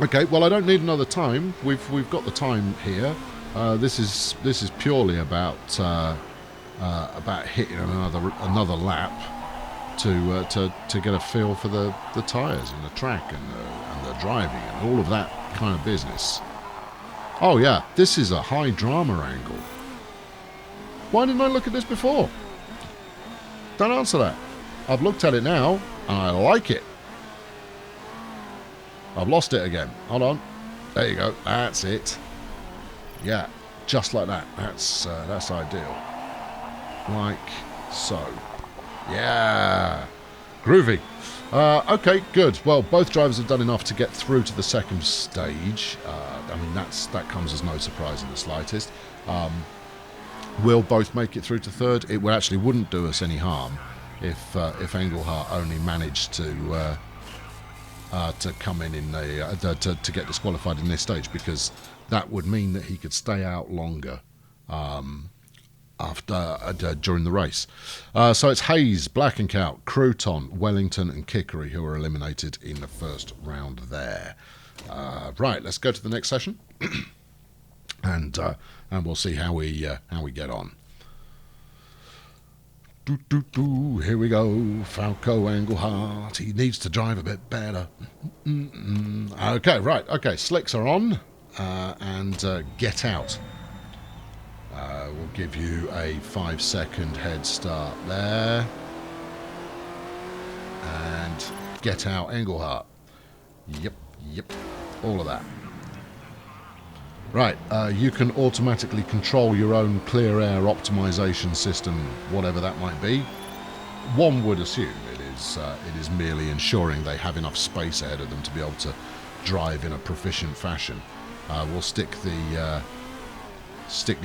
Okay, well, I don't need another time. We've got the time here. This is purely about hitting another lap to get a feel for the tyres and the track and the driving and all of that kind of business. Oh yeah, this is a high drama angle. Why didn't I look at this before? Don't answer that. I've looked at it now and I like it. I've lost it again. Hold on. There you go. That's it. Yeah, just like that. That's ideal. Like so. Yeah. Groovy. Okay, good. Well, both drivers have done enough to get through to the second stage. I mean, that comes as no surprise in the slightest. We'll both make it through to third. It actually wouldn't do us any harm if Engelhardt only managed to come in the to get disqualified in this stage, because that would mean that he could stay out longer during the race. So it's Hayes, Blackencout, Crouton, Wellington and Kickery who are eliminated in the first round there. Right, let's go to the next session and we'll see how we get on. Here we go. Falco Engelhardt. He needs to drive a bit better. Okay, right. Okay, slicks are on. And get out. We'll give you a 5-second head start there. And get out Engelhardt. Yep. All of that. Right, you can automatically control your own clear air optimization system, whatever that might be. One would assume it is merely ensuring they have enough space ahead of them to be able to drive in a proficient fashion. We'll stick the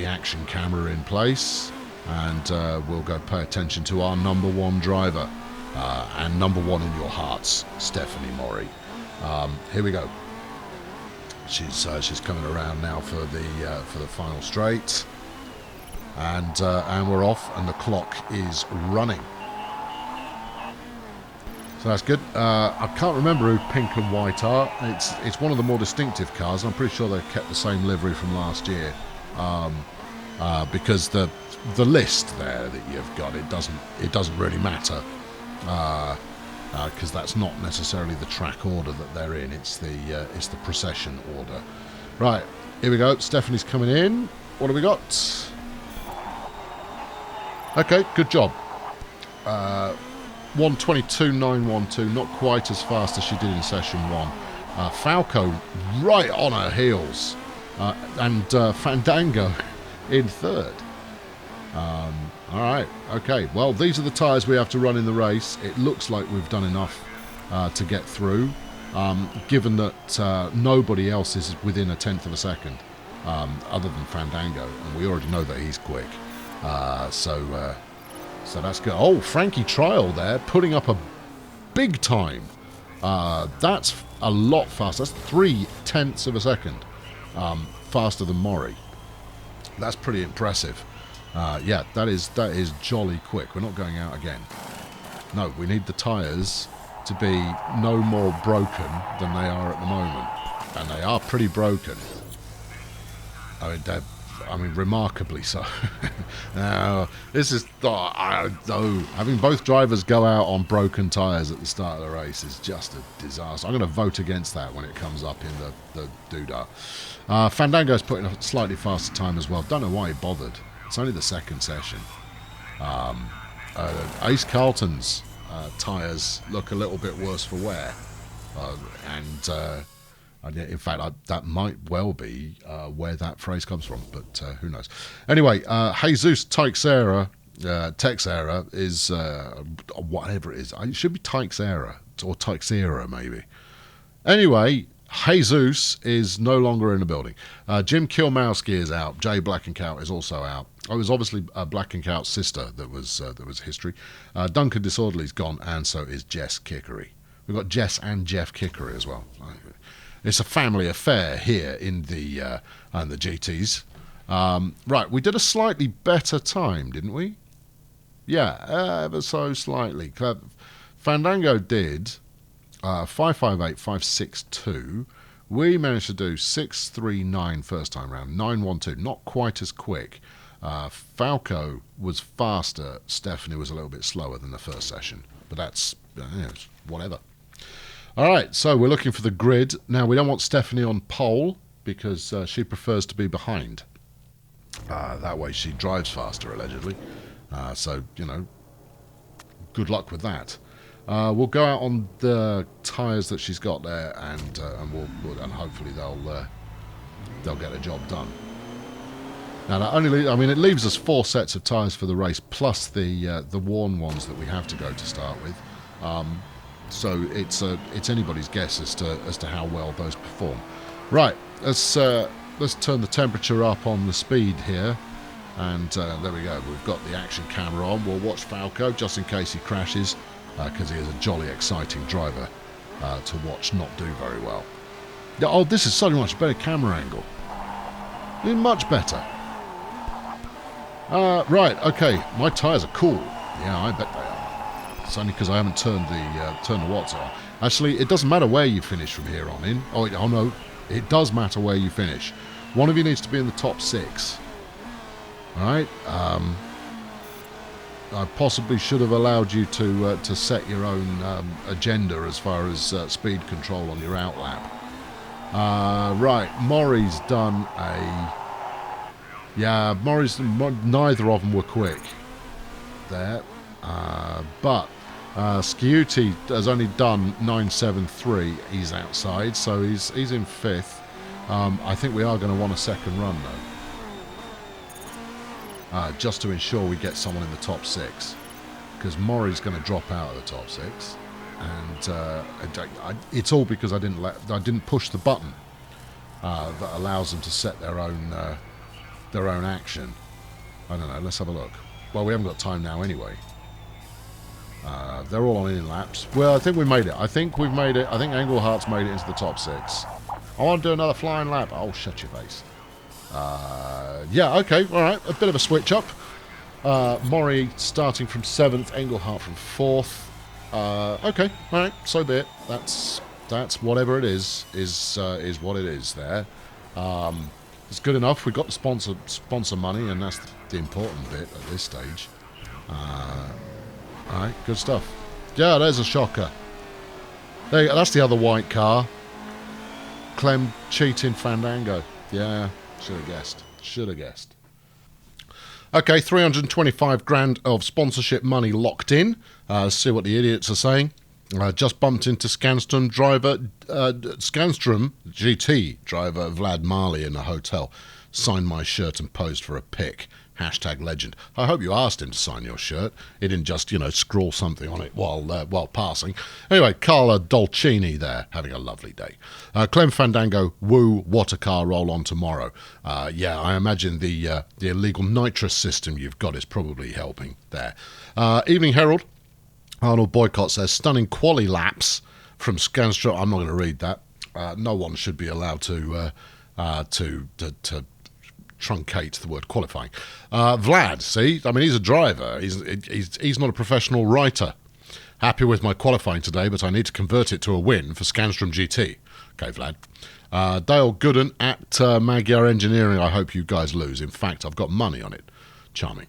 action camera in place, and we'll go pay attention to our number one driver, and number one in your hearts, Stephanie Maury. Here we go. She's coming around now for the final straight, and we're off, and the clock is running. So that's good. I can't remember who pink and white are. It's one of the more distinctive cars. I'm pretty sure they kept the same livery from last year, because the list there that you've got, it doesn't really matter. Because that's not necessarily the track order that they're in. It's the procession order. Right, here we go. Stephanie's coming in. What have we got? Okay, good job. 1:22.912, not quite as fast as she did in session one. Falco right on her heels, and Fandango in third. All right, okay. Well, these are the tyres we have to run in the race. It looks like we've done enough to get through, given that nobody else is within 1/10 of a second, other than Fandango, and we already know that he's quick. So that's good. Oh, Frankie Trial there, putting up a big time. That's a lot faster. That's 0.3 of a second faster than Maury. That's pretty impressive. Yeah, that is jolly quick. We're not going out again. No, we need the tyres to be no more broken than they are at the moment, and they are pretty broken. I mean, remarkably so. Now, this is having both drivers go out on broken tyres at the start of the race is just a disaster. I'm going to vote against that when it comes up in the doodah. Fandango's putting a slightly faster time as well. Don't know why he bothered. It's only the second session. Ace Carlton's tyres look a little bit worse for wear, and And in fact, that might well be where that phrase comes from, but who knows? Anyway, Jesus Teixeira is whatever it is. It should be Teixeira or Teixeira maybe. Anyway, Jesus is no longer in the building. Jim Kilmowski is out. Jay Blackenkout is also out. Oh, it was obviously Blackenkout's sister that was history. Duncan Disorderly's gone, and so is Jess Kickery. We've got Jess and Jeff Kickery as well. It's a family affair here in the GTs. Right, we did a slightly better time, didn't we? Yeah, ever so slightly. Fandango did 558.562. We managed to do 639 first time round, 912. Not quite as quick. Falco was faster. Stephanie was a little bit slower than the first session, but that's whatever. All right, so we're looking for the grid. Now, we don't want Stephanie on pole because she prefers to be behind. That way she drives faster, allegedly. So, good luck with that. We'll go out on the tyres that she's got there, and hopefully they'll get the job done. Now, that only it leaves us 4 sets of tyres for the race, plus the worn ones that we have to go to start with. So it's anybody's guess as to how well those perform. Right, let's turn the temperature up on the speed here, and there we go. We've got the action camera on. We'll watch Falco just in case he crashes, because he is a jolly exciting driver to watch not do very well. Oh, this is so much better camera angle. Much better. Right, okay. My tyres are cool. Yeah, I bet they are. It's only because I haven't turned the watts on. Actually, it doesn't matter where you finish from here on in. Oh no, it does matter where you finish. One of you needs to be in the top 6. All right. I possibly should have allowed you to set your own agenda as far as speed control on your outlap. Right, Maury's done a... Yeah, neither of them were quick there. But Sciuti has only done 973. He's outside, so he's in 5th. I think we are going to want a second run, though. Just to ensure we get someone in the top 6. Because Maury's going to drop out of the top 6. And it's all because I didn't push the button that allows them to set their own action. I don't know, let's have a look. Well, we haven't got time now anyway. They're all on in laps. Well, I think we made it. I think we've made it. I think Englehart's made it into the top 6. I want to do another flying lap. Oh, shut your face. Yeah, okay, all right. A bit of a switch up. Maury starting from 7th, Engelhart from 4th. Okay, all right, so be it. That's whatever it is what it is there. It's good enough. We've got the sponsor money, and that's the important bit at this stage. All right, good stuff. Yeah, there's a shocker. There you go. That's the other white car. Clem cheating Fandango. Yeah, should have guessed. Okay, 325 grand of sponsorship money locked in. Let's see what the idiots are saying. Just bumped into Scanstrom GT driver Vlad Marley in a hotel. Signed my shirt and posed for a pic. #legend. I hope you asked him to sign your shirt. He didn't just, scrawl something on it while passing. Anyway, Carla Dolcini there, having a lovely day. Clem Fandango, woo, what a car roll on tomorrow. Yeah, I imagine the illegal nitrous system you've got is probably helping there. Evening Herald. Arnold Boycott says, stunning quali laps from Scanstrom. I'm not going to read that. No one should be allowed to truncate the word qualifying. Vlad, see, I mean, he's a driver. He's not a professional writer. Happy with my qualifying today, but I need to convert it to a win for Scanstrom GT. Okay, Vlad. Dale Gooden at Magyar Engineering. I hope you guys lose. In fact, I've got money on it. Charming.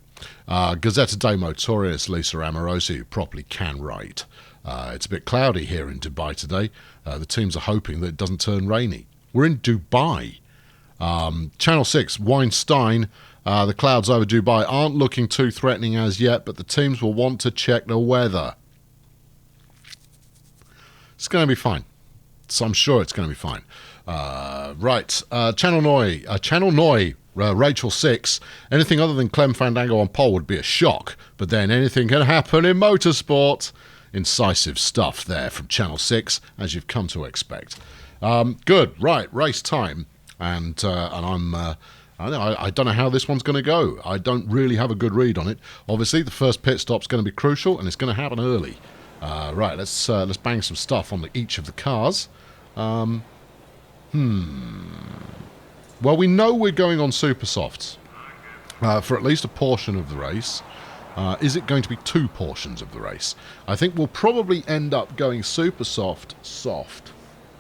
Gazzetta dei Motorists, Lisa Amorosi, who properly can write. It's a bit cloudy here in Dubai today. The teams are hoping that it doesn't turn rainy. We're in Dubai. Channel 6, Weinstein, the clouds over Dubai aren't looking too threatening as yet, but the teams will want to check the weather. It's going to be fine. So I'm sure it's going to be fine. Right, Channel Noi, Rachel 6. Anything other than Clem Fandango on pole would be a shock, but then anything can happen in motorsport. Incisive stuff there from Channel 6, as you've come to expect. Good, right, race time, and I don't know how this one's going to go. I don't really have a good read on it. Obviously, the first pit stop's going to be crucial, and it's going to happen early. Right, let's bang some stuff on each of the cars. Well, we know we're going on super softs for at least a portion of the race. Is it going to be 2 portions of the race? I think we'll probably end up going super soft,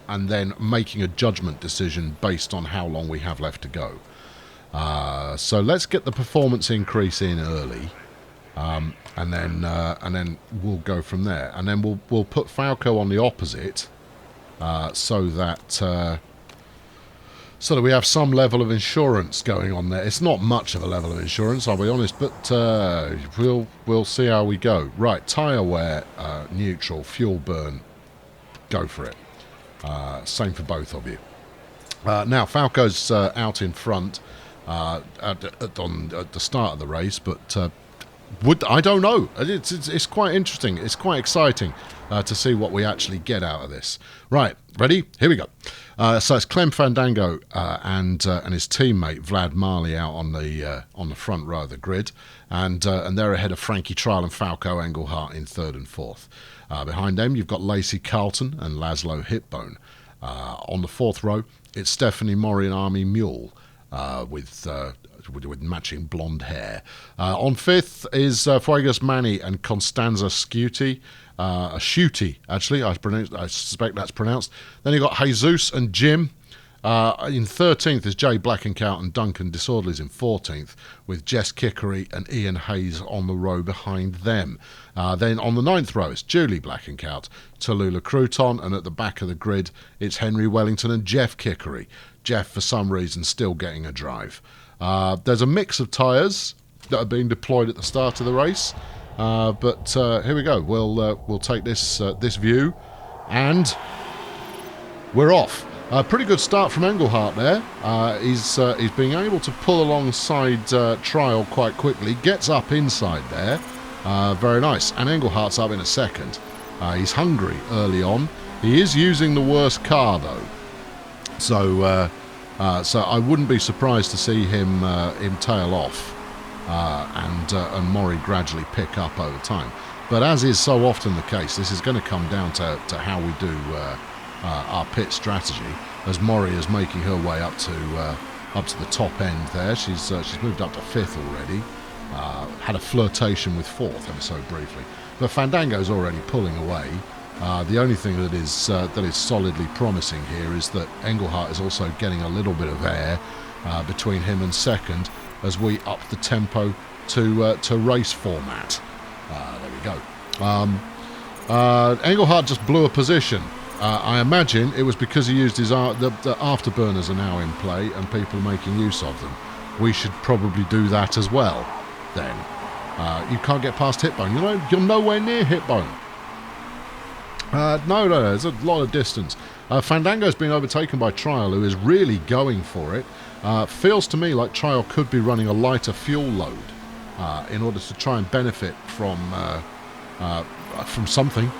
and then making a judgment decision based on how long we have left to go. So let's get the performance increase in early, and then we'll go from there. And then we'll put Falco on the opposite, so that we have some level of insurance going on there. It's not much of a level of insurance, I'll be honest, but we'll see how we go. Right, tyre wear, neutral, fuel burn, go for it. Same for both of you. Now, Falco's out in front at the start of the race, but I don't know. It's quite interesting. It's quite exciting to see what we actually get out of this. Right, ready? Here we go. So it's Clem Fandango and his teammate Vlad Marley out on the front row of the grid, and they're ahead of Frankie Trial and Falco Engelhardt in 3rd and 4th. Behind them, you've got Lacey Carlton and Laszlo Hipbone. On the 4th row, it's Stephanie Mori and Army Mule with matching blonde hair. On 5th is Fuegas Manny and Constanza Scuti. Schuti, actually, I suspect that's pronounced. Then you've got Jesus and Jim. In 13th is Jay Blackencout and Duncan Disorderlies in 14th, with Jess Kickery and Ian Hayes on the row behind them. Then on the 9th row, it's Julie Blackencout, Tallulah Crouton, and at the back of the grid, it's Henry Wellington and Jeff Kickery. Jeff, for some reason, still getting a drive. There's a mix of tyres that are being deployed at the start of the race, but here we go. We'll take this view, and we're off. Pretty good start from Engelhardt there. He's being able to pull alongside Trial quite quickly. Gets up inside there. Very nice. And Engelhardt's up in a second. He's hungry early on. He is using the worst car though. So I wouldn't be surprised to see him tail off and Mori gradually pick up over time. But as is so often the case, this is going to come down to how we do our pit strategy, as Mori is making her way up to the top end there. She's moved up to 5th already. Had a flirtation with 4th ever so briefly, but Fandango's already pulling away. The only thing that is solidly promising here is that Engelhardt is also getting a little bit of air between him and second as we up the tempo to race format. There we go. Engelhardt just blew a position. I imagine it was because he used his the afterburners are now in play and people are making use of them. We should probably do that as well. Then you can't get past Hipbone. You're nowhere near Hipbone. No, there's a lot of distance. Fandango's been overtaken by Trial, who is really going for it. Feels to me like Trial could be running a lighter fuel load in order to try and benefit from something.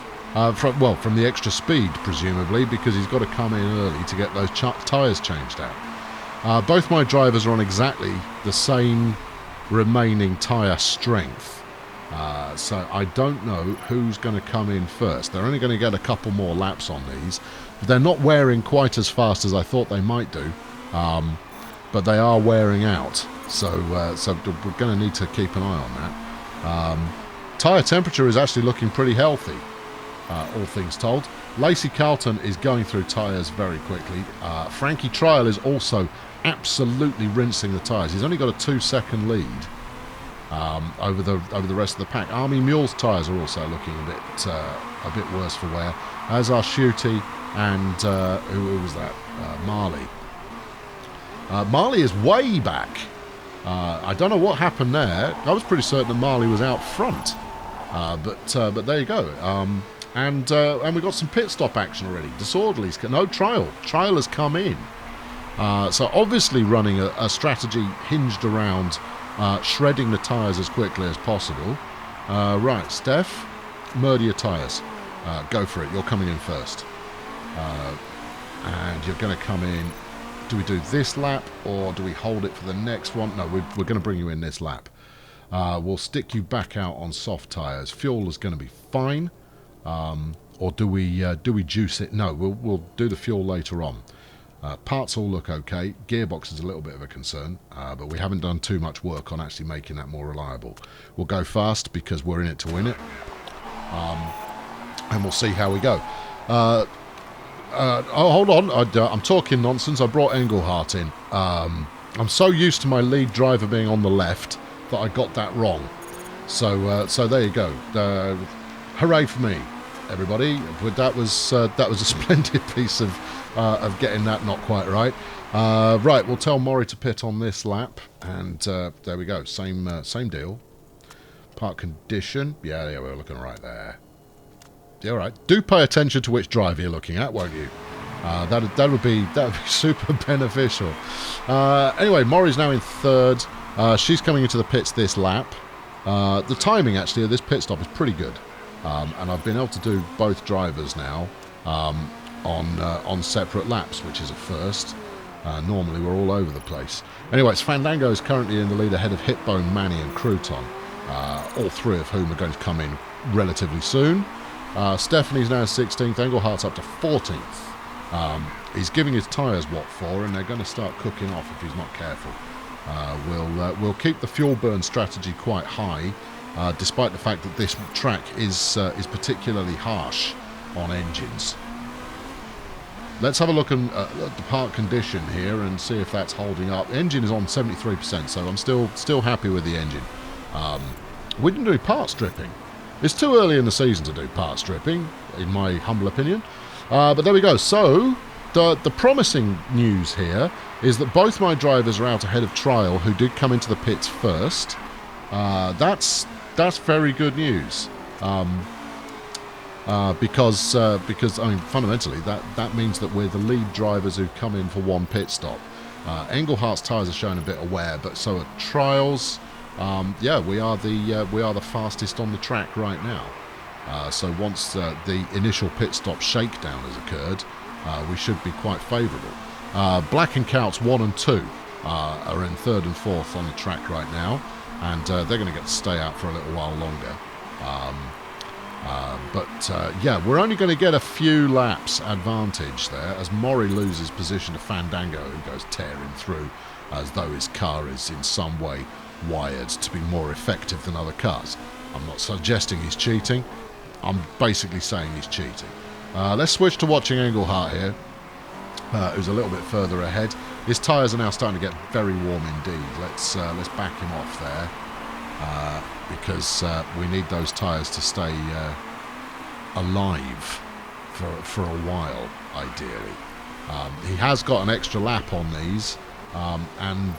From the extra speed, presumably, because he's got to come in early to get those tyres changed out. Both my drivers are on exactly the same remaining tyre strength. So I don't know who's going to come in first. They're only going to get a couple more laps on these. They're not wearing quite as fast as I thought they might do, but they are wearing out. So we're going to need to keep an eye on that. Tyre temperature is actually looking pretty healthy, all things told. Lacey Carlton is going through tyres very quickly. Frankie Trial is also absolutely rinsing the tyres. He's only got a 2-second lead over the rest of the pack. Army Mule's tyres are also looking a bit worse for wear, as are Schuti and who was that? Marley. Marley is way back. I don't know what happened there. I was pretty certain that Marley was out front, but there you go. And we've got some pit stop action already. Disorderlies, no, Trial has come in. So obviously running a strategy hinged around shredding the tyres as quickly as possible. Right, Steph, murder your tyres. Go for it. You're coming in first. And you're going to come in. Do we do this lap or do we hold it for the next one? No, we're going to bring you in this lap. We'll stick you back out on soft tyres. Fuel is going to be fine. Or do we juice it? No, we'll do the fuel later on. Parts all look okay. Gearbox is a little bit of a concern, but we haven't done too much work on actually making that more reliable. We'll go fast because we're in it to win it. And we'll see how we go. Oh, hold on. I'm talking nonsense. I brought Engelhardt in. I'm so used to my lead driver being on the left that I got that wrong. So there you go. Hooray for me, everybody! That was a splendid piece of getting that not quite right. Right, we'll tell Maury to pit on this lap, and there we go. Same deal. Park condition. Yeah, we're looking right there. Yeah, all right. Do pay attention to which driver you're looking at, won't you? That would be super beneficial. Anyway, Maury's now in third. She's coming into the pits this lap. The timing actually of this pit stop is pretty good. And I've been able to do both drivers now on separate laps, which is a first. Normally we're all over the place. Anyway, Fandango is currently in the lead ahead of Hitbone, Manny and Crouton, all three of whom are going to come in relatively soon. Stephanie's now 16th, Engelhardt's up to 14th. He's giving his tyres what for, and they're going to start cooking off if he's not careful. We'll keep the fuel burn strategy quite high, despite the fact that this track is particularly harsh on engines. Let's have a look at the park condition here and see if that's holding up. Engine is on 73%, so I'm still happy with the engine. We didn't do part stripping. It's too early in the season to do part stripping, in my humble opinion. But there we go. So the promising news here is that both my drivers are out ahead of Trial, who did come into the pits first. That's very good news. Because I mean, fundamentally that means that we're the lead drivers who come in for one pit stop. Engelhardt's tyres are showing a bit of wear, but so are Trial's. Yeah, we are the fastest on the track right now. So once the initial pit stop shakedown has occurred, we should be quite favourable. Black and Couts 1 and 2 are in third and fourth on the track right now, and they're going to get to stay out for a little while longer. Yeah, we're only going to get a few laps advantage there as Maury loses position to Fandango, who goes tearing through as though his car is in some way wired to be more effective than other cars. I'm not suggesting he's cheating. I'm basically saying he's cheating. Let's switch to watching Engelhardt here, who's a little bit further ahead. His tyres are now starting to get very warm indeed. Let's back him off there. Because we need those tyres to stay alive for a while, ideally. He has got an extra lap on these, and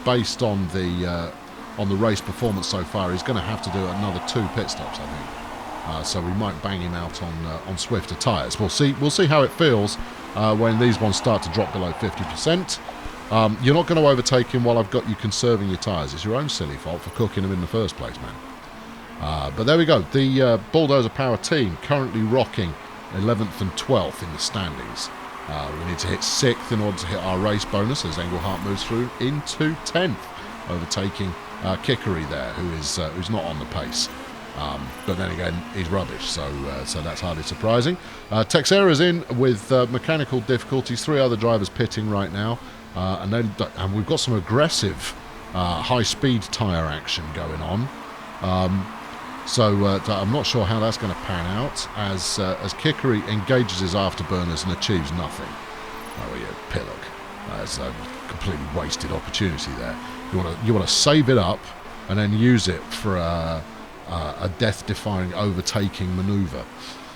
based on the race performance so far, he's going to have to do another 2 pit stops, I think. So we might bang him out on swifter tyres. We'll see how it feels when these ones start to drop below 50%. You're not going to overtake him while I've got you conserving your tyres. It's your own silly fault for cooking them in the first place, man. But there we go. The Bulldozer Power team currently rocking 11th and 12th in the standings. We need to hit 6th in order to hit our race bonus as Engelhardt moves through into 10th, overtaking Kickery there, who's not on the pace. But then again, he's rubbish, so that's hardly surprising. Texera's in with mechanical difficulties. 3 other drivers pitting right now. And we've got some aggressive high-speed tyre action going on. So I'm not sure how that's going to pan out as Kickery engages his afterburners and achieves nothing. Oh, you pillock. That's a completely wasted opportunity there. You want to save it up and then use it for a death-defying overtaking manoeuvre.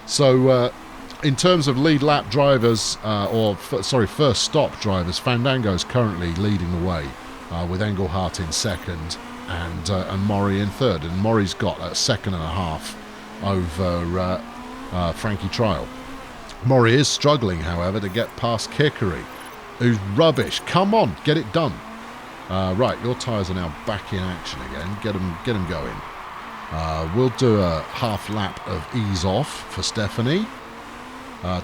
So in terms of lead lap drivers, first stop drivers, Fandango's currently leading the way with Engelhardt in second and Maury in third. And Maury's got a second and a half Frankie Trial. Maury is struggling, however, to get past Kickery, who's rubbish. Come on, get it done. Right, your tyres are now back in action again. Get them going. We'll do a half lap of ease off for Stephanie.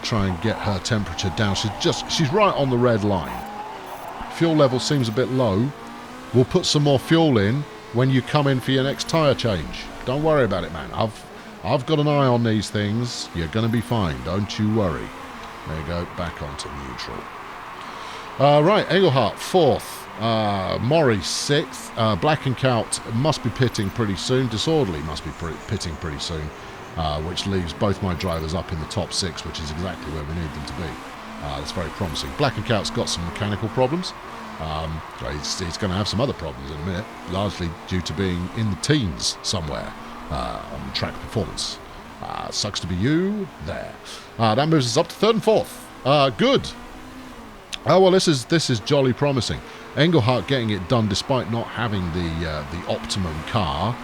Try and get her temperature down. She's right on the red line. Fuel level seems a bit low. We'll put some more fuel in when you come in for your next tyre change. Don't worry about it, man. I've got an eye on these things. You're going to be fine. Don't you worry. There you go. Back onto neutral. Right, Engelhardt, 4th. Maury, 6th. Black and Cout must be pitting pretty soon. Disorderly must be pitting pretty soon. Which leaves both my drivers up in the top 6, which is exactly where we need them to be. That's very promising. Black and Cout's got some mechanical problems. He's going to have some other problems in a minute, largely due to being in the teens somewhere on track performance. Sucks to be you there. That moves us up to 3rd and 4th. Good. Oh well, this is jolly promising. Engelhardt getting it done despite not having the optimum car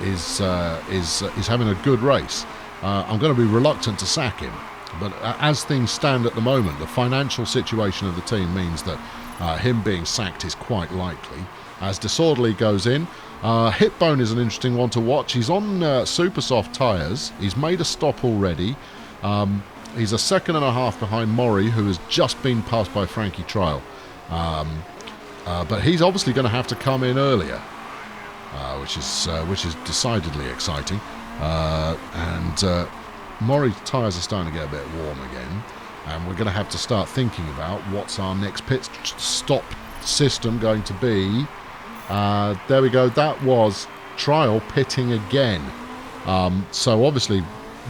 is having a good race. I'm going to be reluctant to sack him, but as things stand at the moment, the financial situation of the team means that him being sacked is quite likely. As Disorderly goes in, Hitbone is an interesting one to watch. He's on super soft tyres. He's made a stop already. He's a 2.5 seconds behind Maury, who has just been passed by Frankie Trial. But he's obviously going to have to come in earlier, which is decidedly exciting. And Maury's tyres are starting to get a bit warm again, and we're going to have to start thinking about what's our next pit stop system going to be. There we go. That was Trial pitting again. So obviously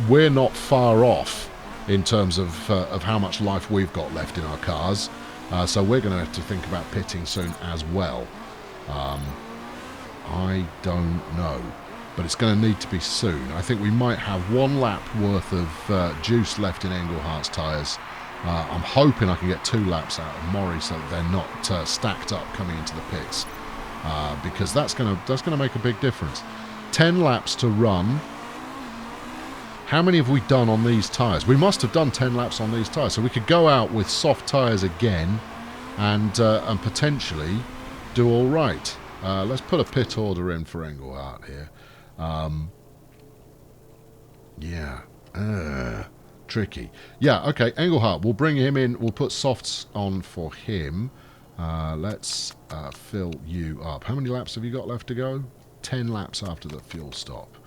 we're not far off in terms of how much life we've got left in our cars. So we're going to have to think about pitting soon as well. I don't know, but it's going to need to be soon. I think we might have 1 lap worth of juice left in Engelhardt's tyres. I'm hoping I can get 2 laps out of Maury so that they're not stacked up coming into the pits, because that's going to make a big difference. 10 laps to run. How many have we done on these tyres? We must have done 10 laps on these tyres, so we could go out with soft tyres again and potentially do all right. Let's put a pit order in for Engelhardt here. Tricky. Yeah, okay, Engelhardt, we'll bring him in. We'll put softs on for him. Let's fill you up. How many laps have you got left to go? 10 laps after the fuel stop.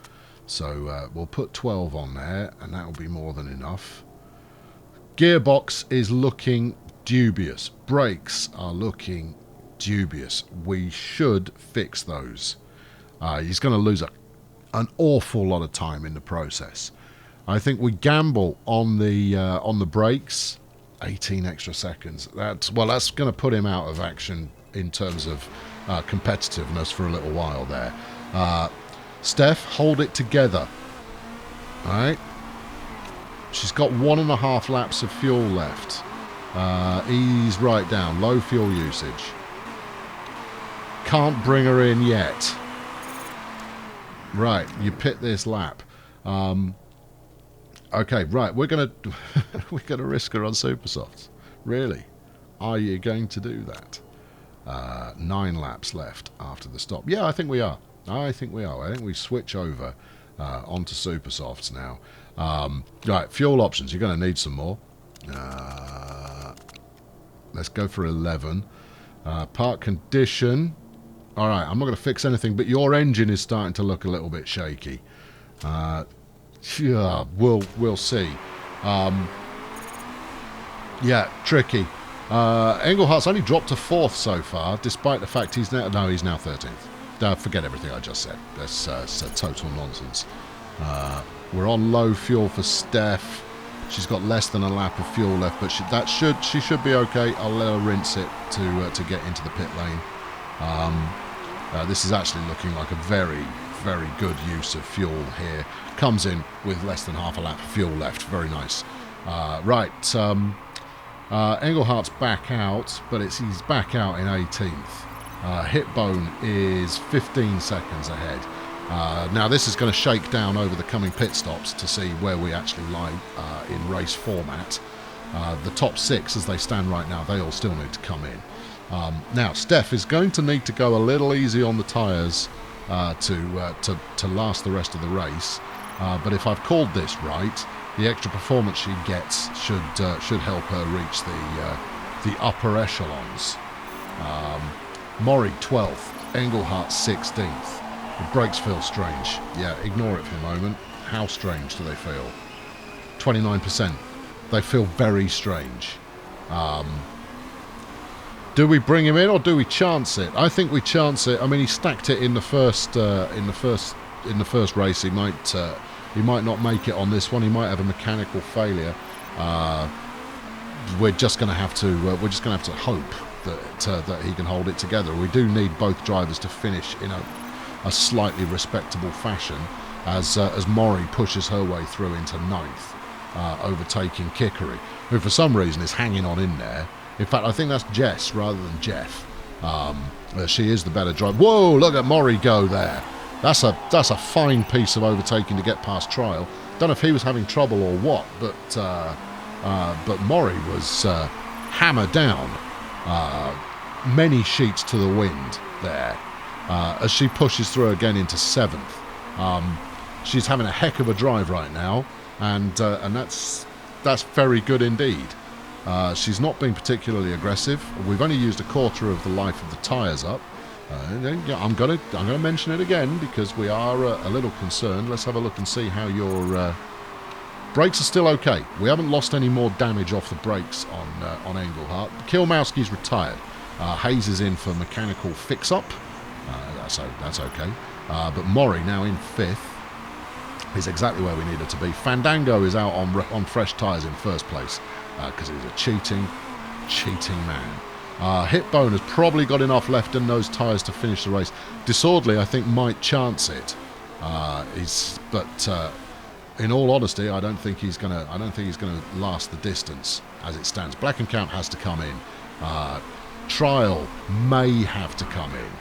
So we'll put 12 on there, and that will be more than enough. Gearbox is looking dubious. Brakes are looking dubious. We should fix those. He's going to lose an awful lot of time in the process. I think we gamble on the brakes. 18 extra seconds. That's going to put him out of action in terms of competitiveness for a little while there. Steph, hold it together. All right. She's got 1.5 laps of fuel left. Ease right down. Low fuel usage. Can't bring her in yet. Right, you pit this lap. Okay, right, we're gonna risk her on super softs. Really? Are you going to do that? 9 laps left after the stop. Yeah, I think we are. I think we switch over onto super softs now. Right, fuel options. You're going to need some more. Let's go for 11. Park condition. All right, I'm not going to fix anything, but your engine is starting to look a little bit shaky. Yeah, we'll see. Yeah, tricky. Engelhardt's only dropped to 4th so far, despite the fact he's now 13th. Forget everything I just said. That's total nonsense. We're on low fuel for Steph. She's got less than a lap of fuel left, but she should be okay. I'll let her rinse it to get into the pit lane. This is actually looking like a very, very good use of fuel here. Comes in with less than half a lap of fuel left. Very nice. Right. Engelhardt's back out, but he's back out in 18th. Hitbone is 15 seconds ahead. Now this is going to shake down over the coming pit stops to see where we actually lie in race format. The top 6 as they stand right now, they all still need to come in. Now Steph is going to need to go a little easy on the tyres to last the rest of the race. But if I've called this right, the extra performance she gets should help her reach the upper echelons. Maury 12th, Engelhardt 16th. The brakes feel strange. Yeah, ignore it for a moment. How strange do they feel? 29%. They feel very strange. Do we bring him in or do we chance it? I think we chance it. I mean, he stacked it in the first race. He might not make it on this one. He might have a mechanical failure. We're just going to have to hope that he can hold it together. We do need both drivers to finish in a slightly respectable fashion as Maury pushes her way through into 9th, overtaking Kickery, who for some reason is hanging on in there. In fact, I think that's Jess rather than Jeff. She is the better driver. Whoa, look at Maury go there. That's a fine piece of overtaking to get past Trial. Don't know if he was having trouble or what, but Maury was hammered down many sheets to the wind there as she pushes through again into 7th. She's having a heck of a drive right now, and that's very good indeed. She's not been particularly aggressive. We've only used a quarter of the life of the tyres up. I'm gonna mention it again because we are a little concerned. Let's have a look and see how your brakes are still okay. We haven't lost any more damage off the brakes on Engelhardt. Kilmowski's retired. Hayes is in for mechanical fix-up. That's okay. But Maury now in 5th is exactly where we need her to be. Fandango is out on fresh tyres in 1st place because he's a cheating man. Hitbone has probably got enough left in those tyres to finish the race. Disorderly, I think, might chance it. But in all honesty, I don't think he's gonna last the distance as it stands. Black and Count has to come in. Trial may have to come in.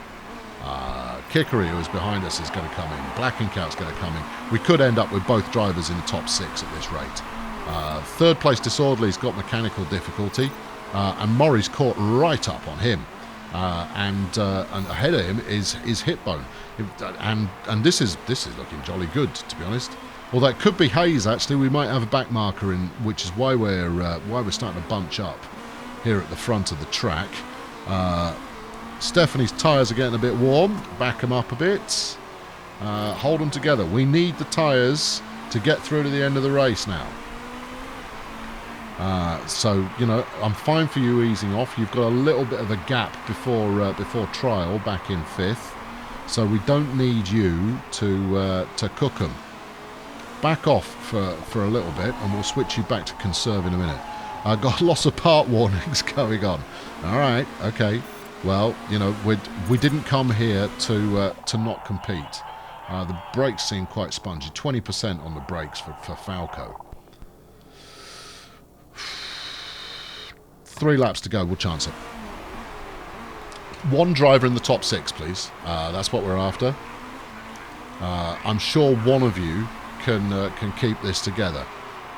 Kickery, who is behind us, is going to come in. Black and Count's going to come in. We could end up with both drivers in the top 6 at this rate. 3rd place Disorderly's got mechanical difficulty. And Maury's caught right up on him, and ahead of him is Hitbone, and this is looking jolly good, to be honest. Although it could be Hayes actually. We might have a back marker in, which is why we're starting to bunch up here at the front of the track. Stephanie's tyres are getting a bit warm. Back them up a bit. Hold them together. We need the tyres to get through to the end of the race now. So, I'm fine for you easing off. You've got a little bit of a gap before Trial back in 5th. So we don't need you to cook them. Back off for a little bit and we'll switch you back to conserve in a minute. I've got lots of part warnings going on. All right, okay. Well, we didn't come here to not compete. The brakes seem quite spongy. 20% on the brakes for Falco. 3 laps to go. We'll chance it. 1 driver in the top 6, please. That's what we're after. I'm sure one of you can keep this together.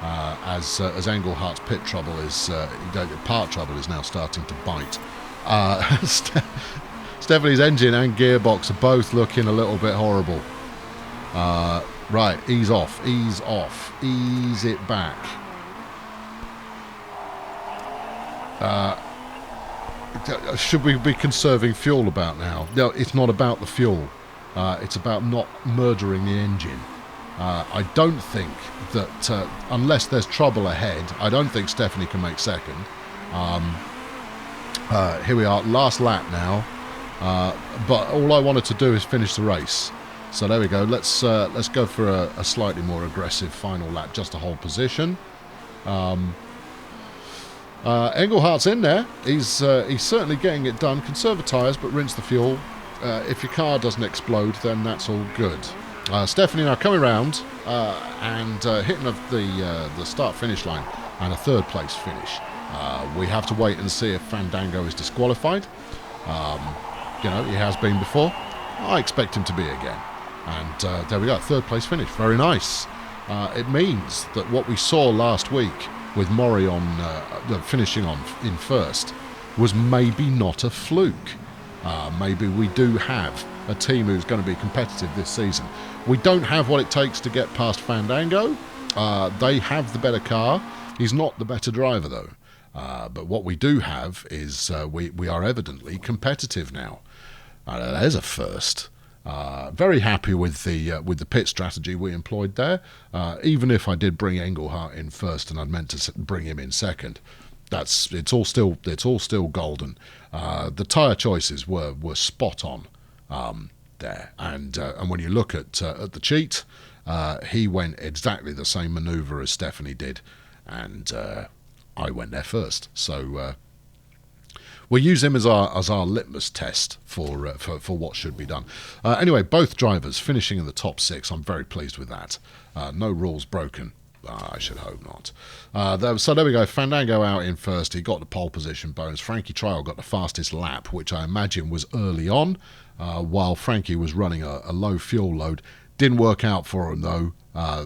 As Engelhardt's part trouble is now starting to bite. Stephanie's engine and gearbox are both looking a little bit horrible. Right, ease off, ease it back. Should we be conserving fuel about now? No, it's not about the fuel. It's about not murdering the engine. I don't think that, unless there's trouble ahead, I don't think Stephanie can make second. Here we are, last lap now. But all I wanted to do is finish the race. So there we go. Let's go for a slightly more aggressive final lap just to hold position. Engelhardt's in there. He's certainly getting it done. Conserve the tyres, but rinse the fuel. If your car doesn't explode, then that's all good. Stephanie now coming round and hitting the start-finish line and a 3rd place finish. We have to wait and see if Fandango is disqualified. He has been before. I expect him to be again. And there we go, third place finish. Very nice. It means that what we saw last week with Mori on finishing on in first was maybe not a fluke. Maybe we do have a team who's going to be competitive this season. We don't have what it takes to get past Fandango. They have the better car. He's not the better driver, though. But what we do have is we are evidently competitive now. There's a first. Very happy with the pit strategy we employed there. Even if I did bring Engelhardt in first and I'd meant to bring him in second, it's all still golden. The tyre choices were spot on there, and when you look at the cheat, he went exactly the same manoeuvre as Stephanie did, and I went there first. So we'll use him as our litmus test for what should be done. Anyway, both drivers finishing in the top 6. I'm very pleased with that. No rules broken. I should hope not. So there we go. Fandango out in first. He got the pole position bonus. Frankie Trial got the fastest lap, which I imagine was early on, while Frankie was running a low fuel load. Didn't work out for him, though,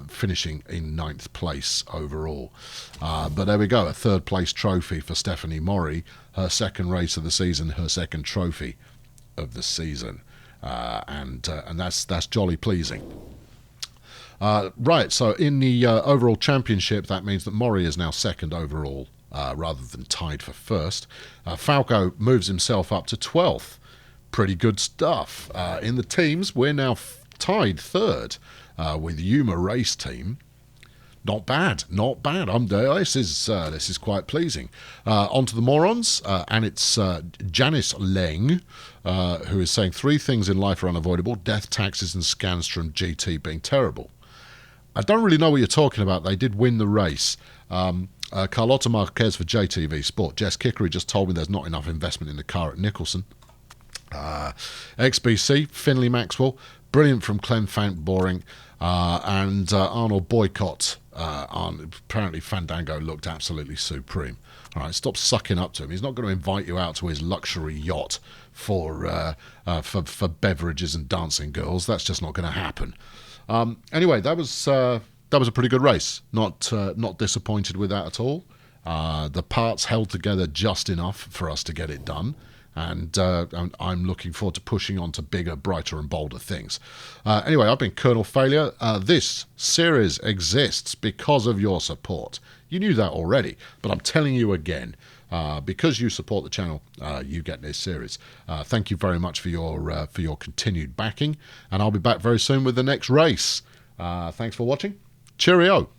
finishing in 9th place overall. But there we go. A third place trophy for Stephanie Mori. Her second race of the season, her second trophy of the season. And that's jolly pleasing. Right, so in the overall championship, that means that Mori is now second overall, rather than tied for first. Falco moves himself up to 12th. Pretty good stuff. In the teams, we're now tied third with Yuma Race Team. Not bad, not bad. This is quite pleasing. On to the morons, and it's Janice Leng, who is saying 3 things in life are unavoidable: death, taxes, and Scanstrom GT being terrible. I don't really know what you're talking about. They did win the race. Carlotta Marquez for JTV Sport. Jess Kickery just told me there's not enough investment in the car at Nicholson. XBC, Finley Maxwell, brilliant from Clem Fank Boring, and Arnold Boycott. Apparently Fandango looked absolutely supreme. All right, stop sucking up to him. He's not going to invite you out to his luxury yacht for beverages and dancing girls. That's just not going to happen. Anyway, that was a pretty good race. Not disappointed with that at all. The parts held together just enough for us to get it done, and I'm looking forward to pushing on to bigger, brighter and bolder things. Anyway, I've been Colonel Failure. This series exists because of your support. You knew that already, but I'm telling you again. Because you support the channel, you get this series. Thank you very much for your continued backing, and I'll be back very soon with the next race. Thanks for watching. Cheerio.